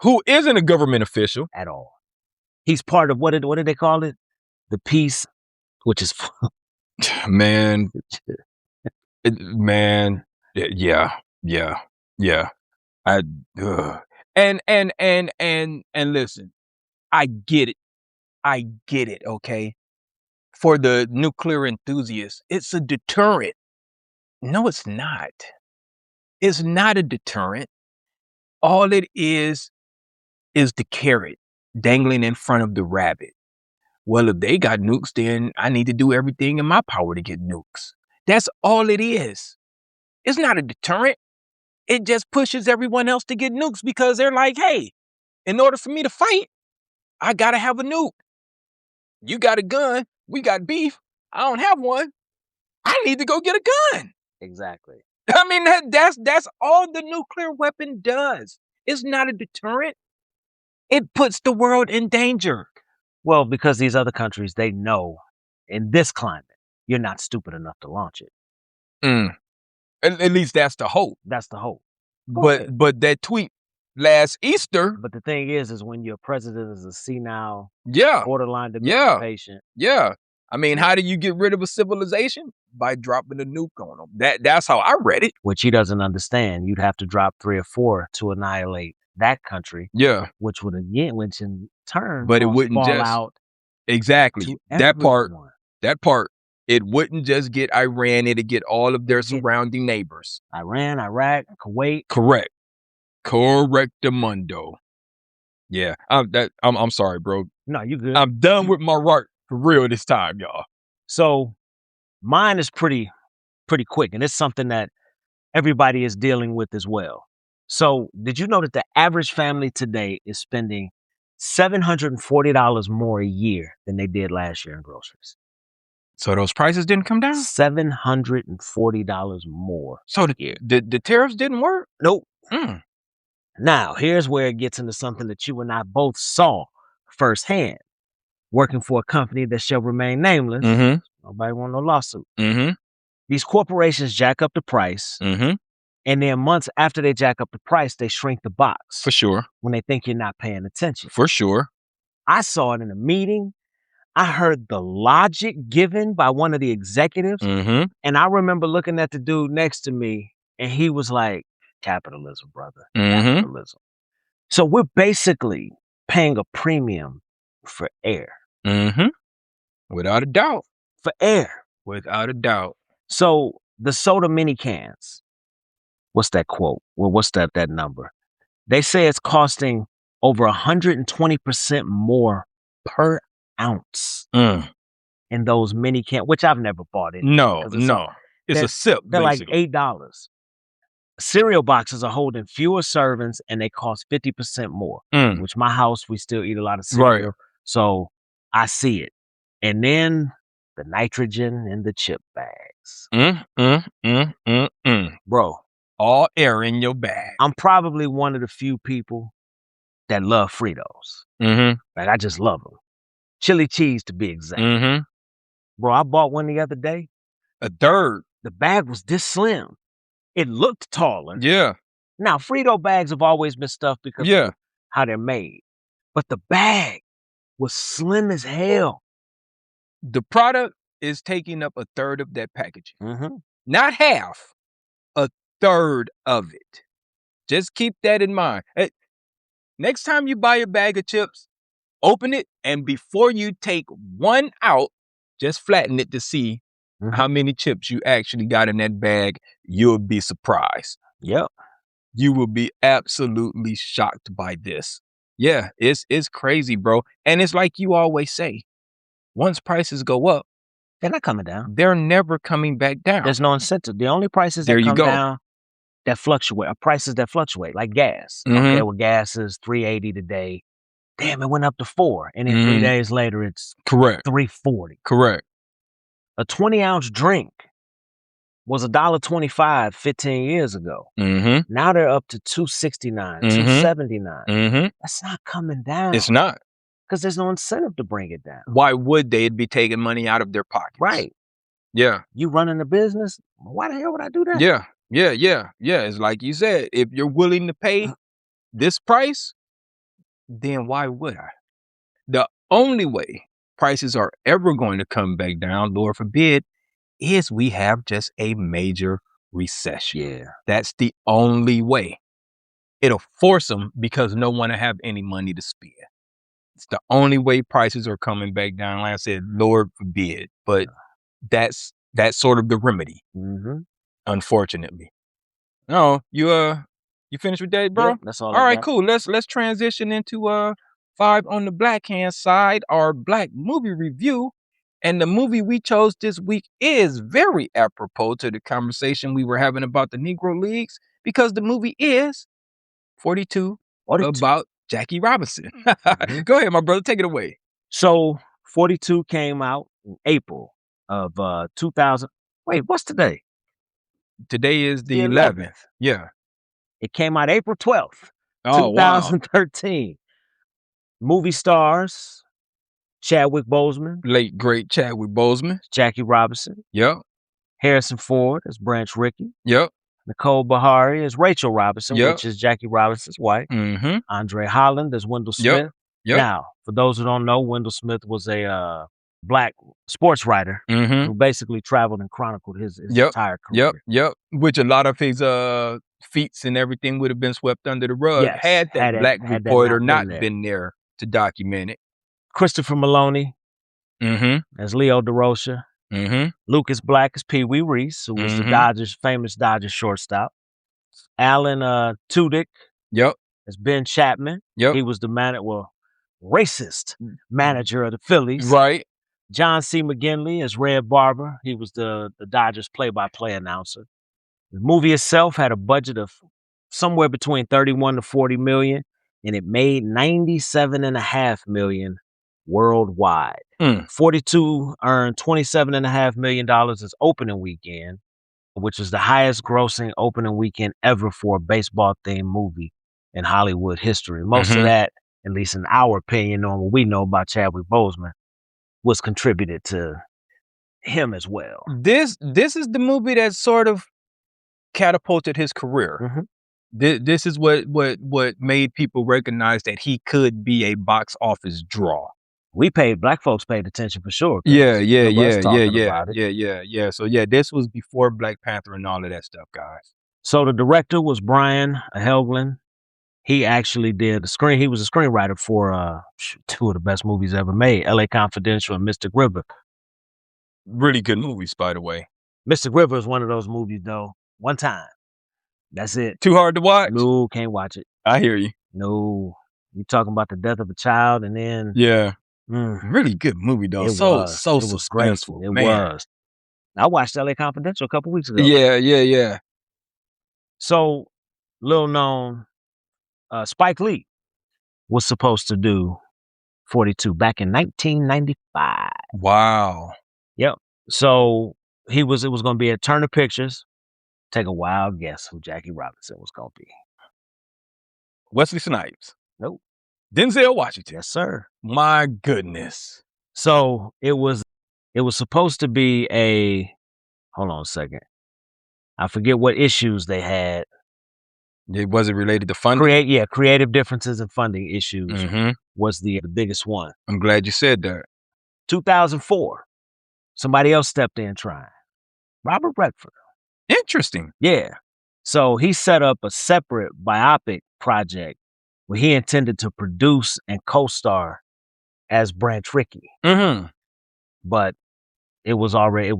Who isn't a government official at all. He's part of what did they call it? The peace, which is man. Yeah. And listen, I get it, okay? For the nuclear enthusiasts, it's a deterrent. No, it's not. It's not a deterrent. All it is the carrot dangling in front of the rabbit. Well, if they got nukes, then I need to do everything in my power to get nukes. That's all it is. It's not a deterrent. It just pushes everyone else to get nukes because they're like, hey, in order for me to fight, I got to have a nuke. You got a gun. We got beef. I don't have one. I need to go get a gun. Exactly. I mean, that's all the nuclear weapon does. It's not a deterrent. It puts the world in danger. Well, because these other countries, they know in this climate, you're not stupid enough to launch it. At least that's the hope. That's the hope. But that tweet last Easter. But the thing is when your president is a senile, borderline dementia patient. Yeah. I mean, how do you get rid of a civilization? By dropping a nuke on them. That's how I read it. Which he doesn't understand. You'd have to drop 3 or 4 to annihilate that country. Yeah. Which in turn, but it wouldn't fall just out. Exactly. That part. It wouldn't just get Iran, it'd get all of their surrounding neighbors. Iran, Iraq, Kuwait. Correctamundo. Yeah. I'm sorry, bro. No, you good. I'm done with my work for real this time, y'all. So mine is pretty quick, and it's something that everybody is dealing with as well. So did you know that the average family today is spending $740 more a year than they did last year in groceries? So those prices didn't come down? $740 more. So the tariffs didn't work? Nope. Now, here's where it gets into something that you and I both saw firsthand. Working for a company that shall remain nameless. Nobody want no lawsuit. These corporations jack up the price. And then months after they jack up the price, they shrink the box. For sure. When they think you're not paying attention. For sure. I saw it in a meeting. I heard the logic given by one of the executives. And I remember looking at the dude next to me, and he was like, capitalism, brother. Capitalism. So we're basically paying a premium for air. Without a doubt. For air. Without a doubt. So the soda mini cans, what's that quote? Well, what's that number? They say it's costing over 120% more per ounce in those mini cans, which I've never bought in. No. It's a sip. They're basically. like $8. Cereal boxes are holding fewer servings and they cost 50% more. Which my house, we still eat a lot of cereal. Right. So I see it. And then the nitrogen in the chip bags. Bro. All air in your bag. I'm probably one of the few people that love Fritos. Like, I just love them. Chili cheese, to be exact. Bro, I bought one the other day. A third. The bag was this slim. It looked taller. Yeah. Now, Frito bags have always been stuffed because of how they're made. But the bag was slim as hell. The product is taking up a third of that packaging. Not half. A third of it. Just keep that in mind. Hey, next time you buy a bag of chips, open it, and before you take one out, just flatten it to see how many chips you actually got in that bag. You'll be surprised. Yep. You will be absolutely shocked by this. Yeah, it's crazy, bro. And it's like you always say, once prices go up, they're not coming down. They're never coming back down. There's no incentive. The only prices that come down that fluctuate are prices that fluctuate, like gas. Okay, well, gas is $3.80 today. damn, it went up to 4. And then 3 days later, it's Correct. $3.40. Correct. A 20-ounce drink was $1.25 15 years ago. Now they're up to $2.69, $2.79. That's not coming down. It's not. Because there's no incentive to bring it down. Why would they? It'd be taking money out of their pockets. Right. Yeah. You running a business? Why the hell would I do that? Yeah. It's like you said, if you're willing to pay this price, then why would I? The only way prices are ever going to come back down, Lord forbid, is we have just a major recession. Yeah. That's the only way. It'll force them because no one will have any money to spend. It's the only way prices are coming back down. Like I said, Lord forbid, but that's sort of the remedy. Unfortunately. No, you finished with that, bro? Yep, that's all. All right, cool. Let's transition into 5 on the black hand side, our black movie review. And the movie we chose this week is very apropos to the conversation we were having about the Negro Leagues, because the movie is 42 about Jackie Robinson. Go ahead, my brother. Take it away. So 42 came out in April of 2000. Wait, what's today? Today is the 11th. Yeah. It came out April 12th, 2013. Wow. Movie stars Chadwick Boseman. Late, great Chadwick Boseman. Jackie Robinson. Yep. Harrison Ford as Branch Rickey. Yep. Nicole Bahari as Rachel Robinson, which is Jackie Robinson's wife. Andre Holland as Wendell Smith. Yep. Now, for those who don't know, Wendell Smith was a black sports writer who basically traveled and chronicled his entire career. Yep. Which a lot of his feats and everything would have been swept under the rug had that black reporter not been there to document it. Christopher Maloney as Leo DeRocha. Lucas Black as Pee Wee Reese, who was the famous Dodgers shortstop. Alan Tudyk as Ben Chapman. He was the racist manager of the Phillies. Right. John C. McGinley as Red Barber. He was the Dodgers play-by-play announcer. The movie itself had a budget of somewhere between 31 to 40 million, and it made $97.5 million worldwide. 42 earned $27.5 million as opening weekend, which was the highest grossing opening weekend ever for a baseball-themed movie in Hollywood history. Most of that, at least in our opinion, on what we know about Chadwick Boseman, was contributed to him as well. This is the movie that sort of catapulted his career. This is what made people recognize that he could be a box office draw. Black folks paid attention for sure. Yeah. So this was before Black Panther and all of that stuff, guys. So the director was Brian Helgeland. He actually did he was a screenwriter for 2 of the best movies ever made, LA Confidential and Mystic River. Really good movies, by the way. Mystic River is one of those movies, though. One time. That's it. Too hard to watch? No, can't watch it. I hear you. No. You talking about the death of a child and then... Yeah. Really good movie, though. So suspenseful. It was. I watched LA Confidential a couple weeks ago. Yeah. So, little known, Spike Lee was supposed to do 42 back in 1995. Wow. Yep. So it was going to be at Turner Pictures. Take a wild guess who Jackie Robinson was going to be. Wesley Snipes. Nope. Denzel Washington. Yes, sir. My goodness. So it was supposed to be hold on a second. I forget what issues they had. It wasn't related to funding? Creative differences and funding issues was the biggest one. I'm glad you said that. 2004, somebody else stepped in trying. Robert Redford. Interesting. Yeah. So he set up a separate biopic project where he intended to produce and co-star as Branch Rickey. But it was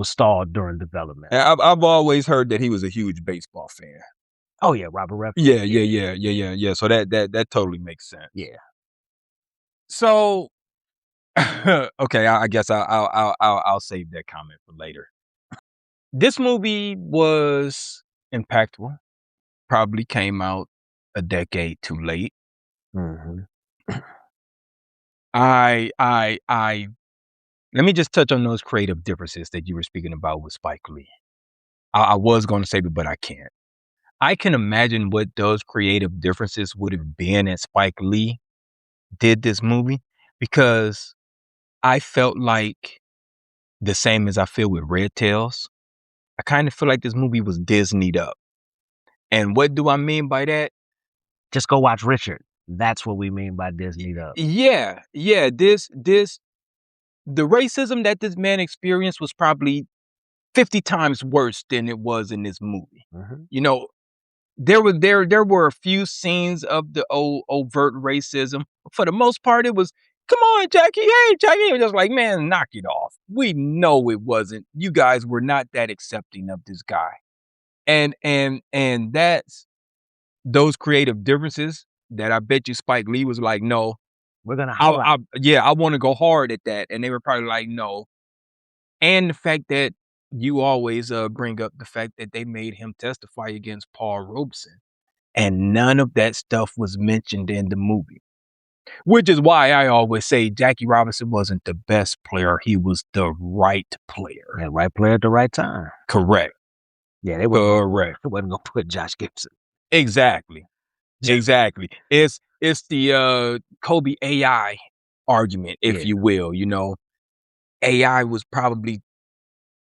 stalled during development. I've always heard that he was a huge baseball fan. Oh yeah, Robert Redford. Yeah. So that totally makes sense. Yeah. So, okay, I guess I'll save that comment for later. This movie was impactful. Probably came out a decade too late. Let me just touch on those creative differences that you were speaking about with Spike Lee. I was going to say it, but I can't. I can imagine what those creative differences would have been as Spike Lee did this movie, because I felt like the same as I feel with Red Tails. I kind of feel like this movie was Disneyed up. And what do I mean by that? Just go watch Richard. That's what we mean by Disneyed up. Yeah. The racism that this man experienced was probably 50 times worse than it was in this movie. You know, there were a few scenes of the overt racism. For the most part, it was, come on, Jackie. Hey, Jackie. It was just like, man, knock it off. We know it wasn't. You guys were not that accepting of this guy. And that's those creative differences that I bet you Spike Lee was like, no, we're gonna I want to go hard at that. And they were probably like, no. And the fact that you always bring up the fact that they made him testify against Paul Robeson, and none of that stuff was mentioned in the movie, which is why I always say Jackie Robinson wasn't the best player. He was the right player. Yeah, right player at the right time. Correct. Yeah, they wasn't gonna put Josh Gibson. Exactly. Exactly. It's the Kobe AI argument, if you will. You know, AI was probably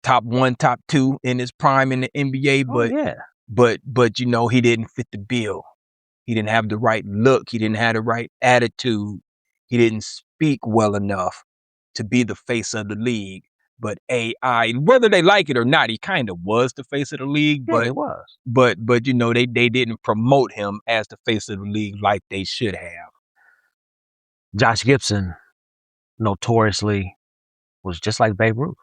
top 1, top 2 in his prime in the NBA, but you know, he didn't fit the bill. He didn't have the right look. He didn't have the right attitude. He didn't speak well enough to be the face of the league. But AI, whether they like it or not, he kind of was the face of the league. But it was. But you know, they didn't promote him as the face of the league like they should have. Josh Gibson notoriously was just like Babe Ruth.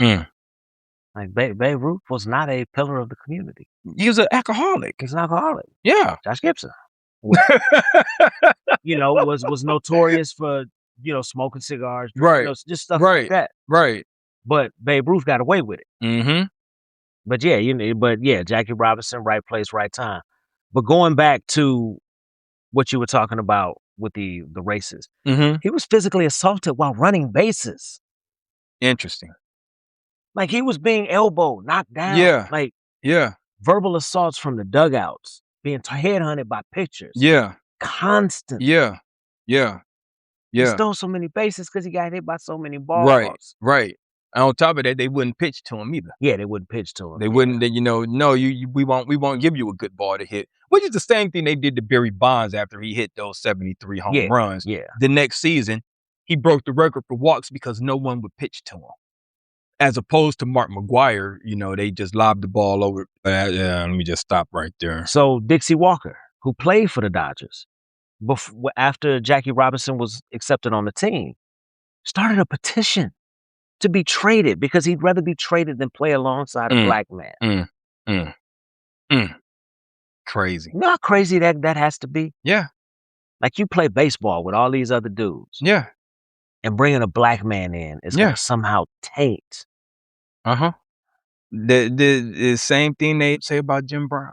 Like Babe Ruth was not a pillar of the community. He was an alcoholic. He's an alcoholic. Yeah. Josh Gibson, you know, was notorious for, you know, smoking cigars, right? You know, just stuff like that, right? But Babe Ruth got away with it. But yeah, you know, Jackie Robinson, right place, right time. But going back to what you were talking about with the races, he was physically assaulted while running bases. Interesting. Like he was being elbowed, knocked down. Verbal assaults from the dugouts, being headhunted by pitchers. Constant. He stole so many bases because he got hit by so many balls. Right. And on top of that, they wouldn't pitch to him either. Yeah, they wouldn't pitch to him. They wouldn't. You know, no, we won't give you a good ball to hit. Which is the same thing they did to Barry Bonds after he hit those 73 home runs. Yeah. The next season, he broke the record for walks because no one would pitch to him. As opposed to Mark McGwire, you know, they just lobbed the ball over. Let me just stop right there. So Dixie Walker, who played for the Dodgers, after Jackie Robinson was accepted on the team, started a petition to be traded because he'd rather be traded than play alongside a black man. Crazy. You know how crazy that has to be? Yeah. Like you play baseball with all these other dudes. Yeah. And bringing a black man in is going to somehow taint. The same thing they say about Jim Brown.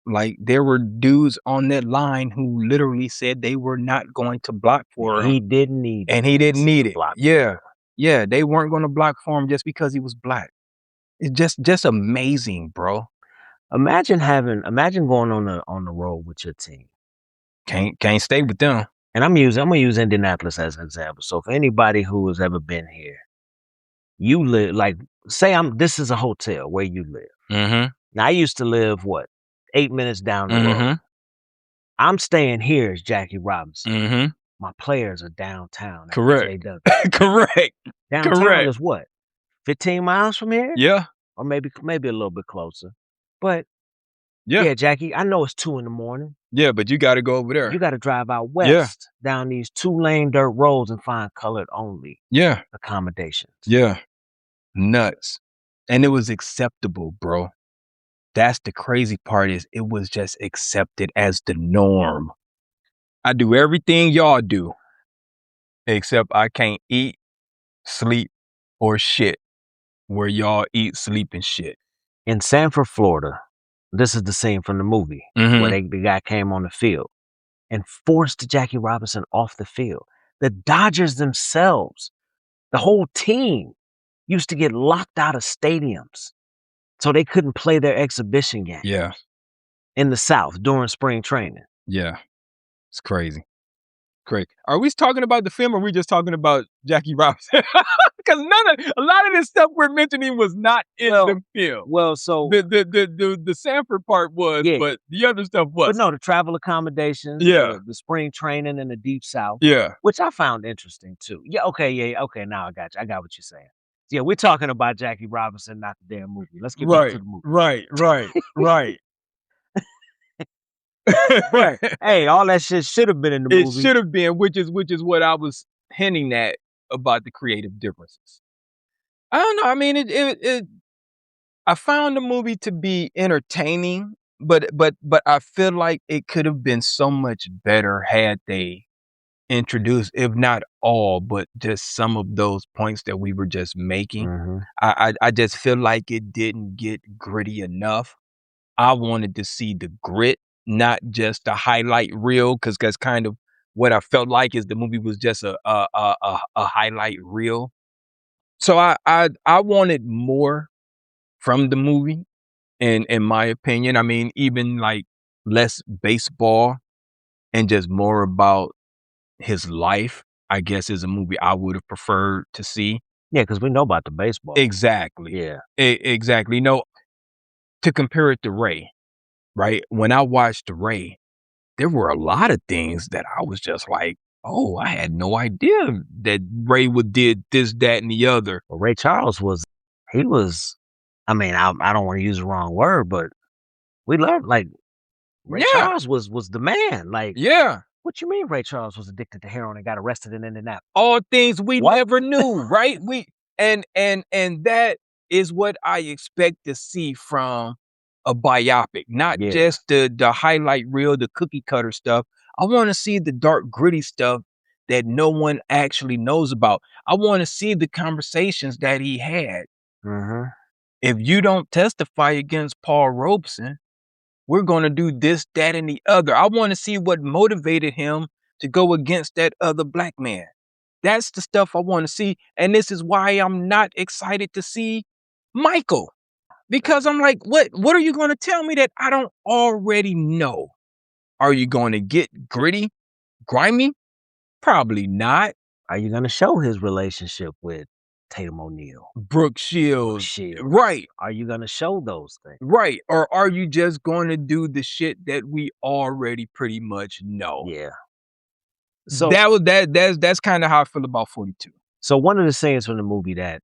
Like there were dudes on that line who literally said they were not going to block for him. He didn't need it. Yeah, they weren't going to block for him just because he was black. It's just amazing, bro. Imagine going on the road with your team. Can't stay with them. And I'm gonna use Indianapolis as an example. So for anybody who has ever been here, you live this is a hotel where you live. Now I used to live 8 minutes down the road. I'm staying here as Jackie Robinson. My players are downtown. Correct. Downtown is 15 miles from here? Yeah. Or maybe a little bit closer. But yeah, Jackie, I know it's 2 a.m. Yeah, but you got to go over there. You got to drive out west down these 2-lane dirt roads and find colored only accommodations. Yeah. Nuts. And it was acceptable, bro. That's the crazy part, is it was just accepted as the norm. I do everything y'all do, except I can't eat, sleep, or shit where y'all eat, sleep, and shit. In Sanford, Florida, this is the scene from the movie where the guy came on the field and forced Jackie Robinson off the field. The Dodgers themselves, the whole team, used to get locked out of stadiums so they couldn't play their exhibition game. Yeah. In the South during spring training. Yeah. It's crazy. Great. Are we talking about the film or are we just talking about Jackie Robinson? Because a lot of this stuff we're mentioning was not in the film. Well, so the Sanford part was, but the other stuff was. But no, the travel accommodations, the spring training in the Deep South. Yeah. Which I found interesting too. Yeah, okay, okay, now I got you. I got what you're saying. Yeah, we're talking about Jackie Robinson, not the damn movie. Let's get back to the movie. Right. Right. Hey, all that shit should have been in the movie. It should have been, which is what I was hinting at about the creative differences. I don't know. I mean, I found the movie to be entertaining, but I feel like it could have been so much better had they introduced, if not all, but just some of those points that we were just making. Mm-hmm. I just feel like it didn't get gritty enough. I wanted to see the grit, not just the highlight reel, because that's kind of what I felt like is the movie was just a highlight reel. So I wanted more from the movie, in my opinion. I mean, even like less baseball and just more about his life, I guess, is a movie I would have preferred to see. Yeah, because we know about the baseball. Exactly. Yeah. Exactly. No, to compare it to Ray, right? When I watched Ray, there were a lot of things that I was just like, oh, I had no idea that Ray did this, that, and the other. Well, Ray Charles I mean, I don't want to use the wrong word, but we learned, like, Ray Charles was the man. Like, what you mean Ray Charles was addicted to heroin and got arrested in Indianapolis? All things we never knew, right? And that is what I expect to see from a biopic, not just the highlight reel, the cookie cutter stuff. I want to see the dark, gritty stuff that no one actually knows about. I want to see the conversations that he had. Mm-hmm. If you don't testify against Paul Robeson, we're going to do this, that, and the other. I want to see what motivated him to go against that other black man. That's the stuff I want to see. And this is why I'm not excited to see Michael. Because I'm like, what are you going to tell me that I don't already know? Are you going to get gritty, grimy? Probably not. Are you going to show his relationship with Tatum O'Neal, Brooke Shields? Right. Are you going to show those things? Right. Or are you just going to do the shit that we already pretty much know? Yeah. So that's kind of how I feel about 42. So one of the scenes from the movie that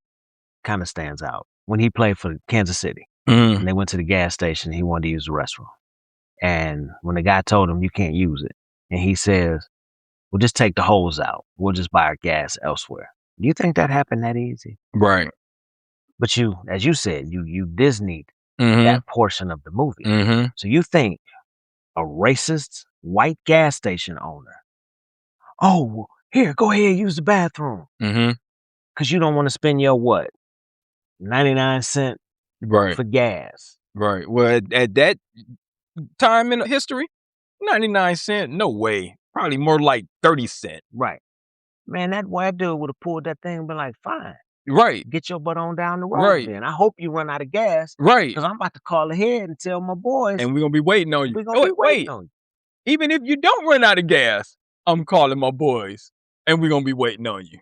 kind of stands out when he played for Kansas City, and they went to the gas station, he wanted to use the restroom, and when the guy told him you can't use it, and he says, "We'll just take the hose out. We'll just buy our gas elsewhere." Do you think that happened that easy? Right. But you, as you said, you Disney'd that portion of the movie. So you think a racist white gas station owner, oh, here, go ahead, use the bathroom. Because you don't want to spend your 99 cents for gas. Right. Well, at that time in history, 99 cents, no way. Probably more like 30 cents. Right. Man, that white dude would have pulled that thing and been like, fine. Right. Get your butt on down the road then. I hope you run out of gas. Right. Because I'm about to call ahead and tell my boys. And we're going to be waiting on you. We're going to be waiting on you. Even if you don't run out of gas, I'm calling my boys. And we're going to be waiting on you.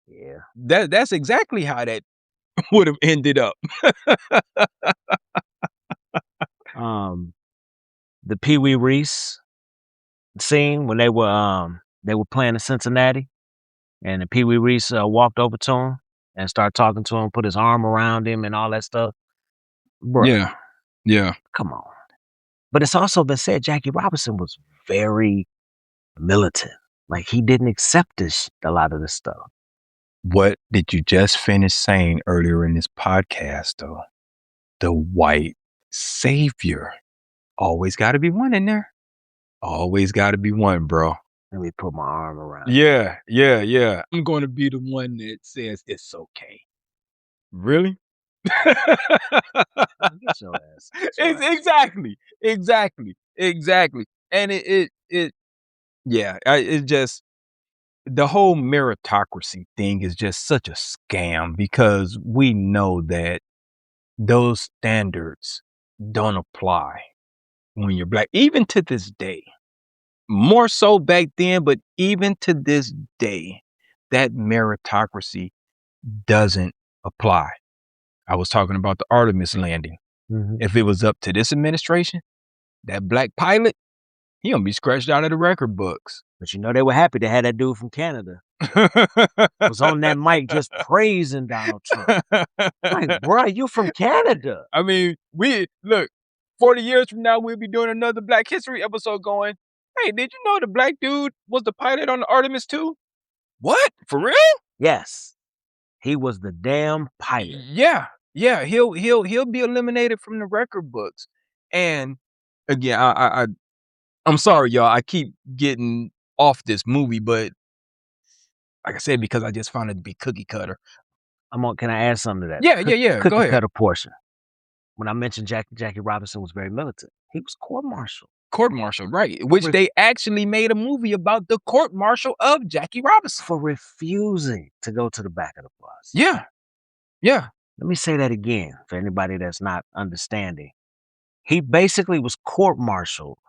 Yeah. That's exactly how that would have ended up. The Pee Wee Reese scene when they were playing in Cincinnati, and the Pee Wee Reese walked over to him and started talking to him, put his arm around him and all that stuff. Bro, yeah. Come on. But it's also been said Jackie Robinson was very militant. Like, he didn't accept a lot of this stuff. What did you just finish saying earlier in this podcast, though? The white savior. Always got to be one in there. Always got to be one, bro. Let me put my arm around. Yeah. I'm going to be the one that says it's okay. Really? Get your ass. Exactly. And it just, the whole meritocracy thing is just such a scam because we know that those standards don't apply when you're black, even to this day. More so back then, but even to this day, that meritocracy doesn't apply. I was talking about the Artemis landing. Mm-hmm. If it was up to this administration, that black pilot, he gonna be scratched out of the record books. But you know, they were happy to have that dude from Canada. Was on that mic just praising Donald Trump. Like, bro, you from Canada. I mean, look, 40 years from now, we'll be doing another Black History episode going, hey, did you know the black dude was the pilot on the Artemis 2? What? For real? Yes. He was the damn pilot. Yeah. Yeah. He'll be eliminated from the record books. And again, I'm sorry, y'all. I keep getting off this movie, but like I said, because I just found it to be cookie cutter. Can I add something to that? Yeah. Go Cookie ahead. cutter portion. When I mentioned Jackie Robinson was very militant, he was court-martialed. Court-martial, right? Which they actually made a movie about the court-martial of Jackie Robinson for refusing to go to the back of the bus. Yeah. Yeah. Let me say that again for anybody that's not understanding. He basically was court-martialed.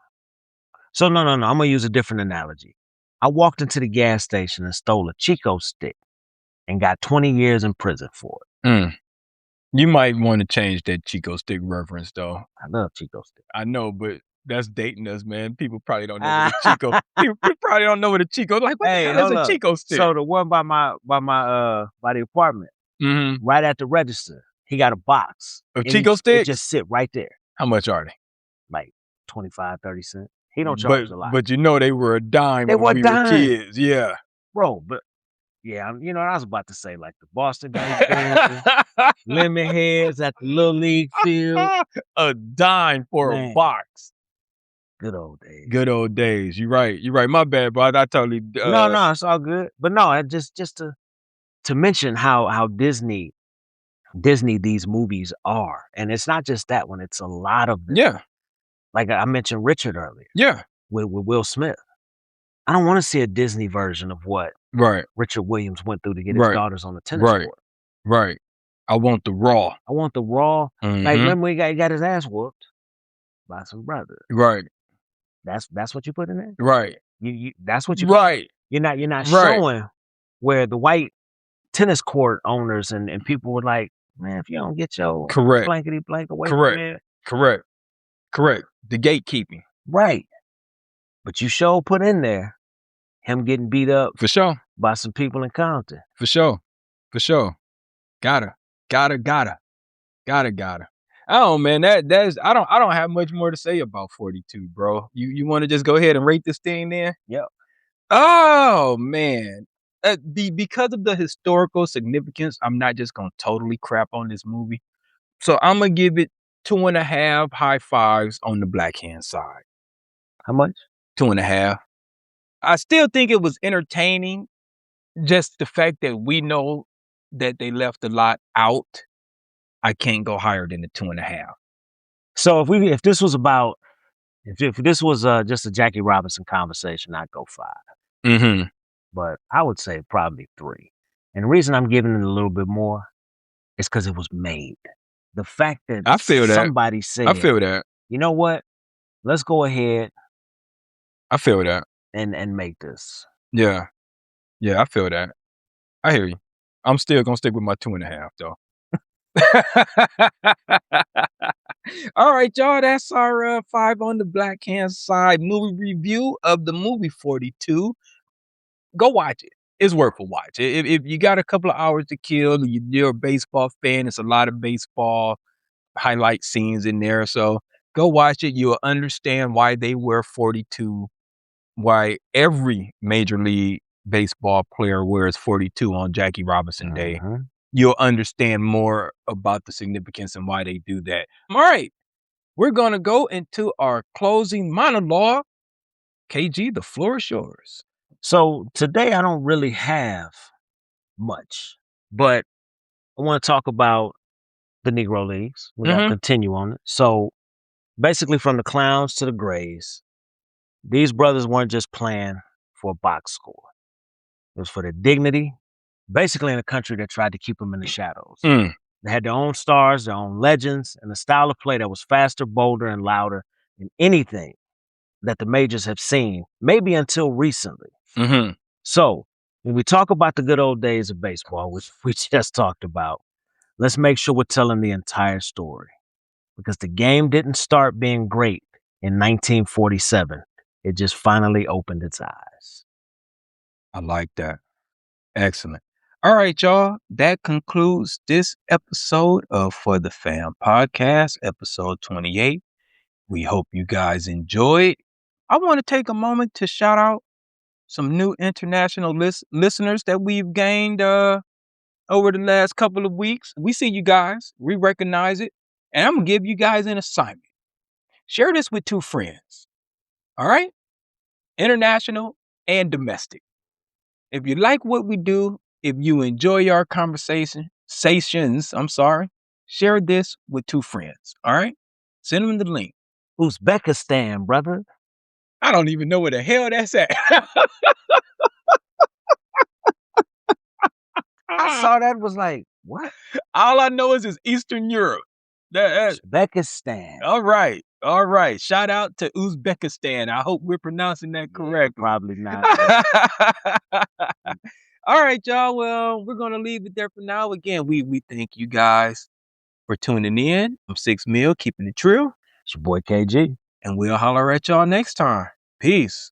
So no. I'm gonna use a different analogy. I walked into the gas station and stole a Chico stick and got 20 years in prison for it. You might want to change that Chico stick reference, though. I love Chico stick. I know, but that's dating us, man. People probably don't know what a Chico. People probably don't know what a Chico. Like, what the hell is a Chico stick? So the one by the apartment, right at the register, he got a box of Chico sticks. It just sit right there. How much are they? Like 25, 30 cents. He don't charge a lot. But you know they were a dime when we were kids. Yeah. Bro, but yeah, I was about to say like the Boston Baby lemon heads at the Little League field. A dime for a box. Good old days. Good old days. You're right. My bad, bro. I totally No, it's all good. But no, just to mention how Disney these movies are. And it's not just that one, it's a lot of them. Yeah. Like I mentioned Richard earlier. Yeah. With Will Smith. I don't want to see a Disney version of what Richard Williams went through to get his daughters on the tennis court. Right. I want the raw. Like remember when he got his ass whooped by some brothers. Right. That's what you put in there? Right. You that's what you Right. You're not showing where the white tennis court owners and people were like, man, if you don't get your blankety blank away from there. Correct. The gatekeeping. Right. But you put in there him getting beat up for sure by some people in Compton. For sure. Gotta. Oh man, that's I don't have much more to say about 42, bro. You want to just go ahead and rate this thing then? Yep. Oh man. Because of the historical significance, I'm not just gonna totally crap on this movie. So I'm gonna give it 2.5 high fives on the black hand side. How much? 2.5. I still think it was entertaining. Just the fact that we know that they left a lot out, I can't go higher than the 2.5. So if this was about if this was just a Jackie Robinson conversation, I'd go 5. But I would say probably 3. And the reason I'm giving it a little bit more is because it was made. The fact that I feel somebody said, I feel that. You know what? Let's go ahead. I feel that. And make this. Yeah, I feel that. I hear you. I'm still gonna stick with my 2.5 though. All right, y'all. That's our 5 on the black hand side movie review of the movie 42. Go watch it. It's worth a watch. If you got a couple of hours to kill, you're a baseball fan. It's a lot of baseball highlight scenes in there. So go watch it. You'll understand why they wear 42. Why every Major League Baseball player wears 42 on Jackie Robinson Day. You'll understand more about the significance and why they do that. All right. We're going to go into our closing monologue. KG, the floor is yours. So today I don't really have much, but I want to talk about the Negro Leagues. We're going to continue on it. So basically from the Clowns to the Grays, these brothers weren't just playing for a box score. It was for their dignity, basically in a country that tried to keep them in the shadows. Mm. They had their own stars, their own legends, and a style of play that was faster, bolder, and louder than anything that the majors have seen, maybe until recently. Mm-hmm. So, when we talk about the good old days of baseball, which we just talked about, let's make sure we're telling the entire story. Because the game didn't start being great in 1947. It just finally opened its eyes. I like that. Excellent. All right, y'all. That concludes this episode of For the Fam podcast, episode 28. We hope you guys enjoyed. I want to take a moment to shout out some new international listeners that we've gained over the last couple of weeks. We see you guys. We recognize it. And I'm going to give you guys an assignment. Share this with 2 friends. All right? International and domestic. If you like what we do, if you enjoy our sessions, share this with 2 friends. All right? Send them the link. Uzbekistan, brother. I don't even know where the hell that's at. I saw that, was like, what? All I know is it's Eastern Europe. Uzbekistan. All right. All right. Shout out to Uzbekistan. I hope we're pronouncing that correctly. Probably not. All right, y'all. Well, we're going to leave it there for now. Again, we thank you guys for tuning in. I'm 6 Mil, keeping it true. It's your boy KG. And we'll holler at y'all next time. Peace.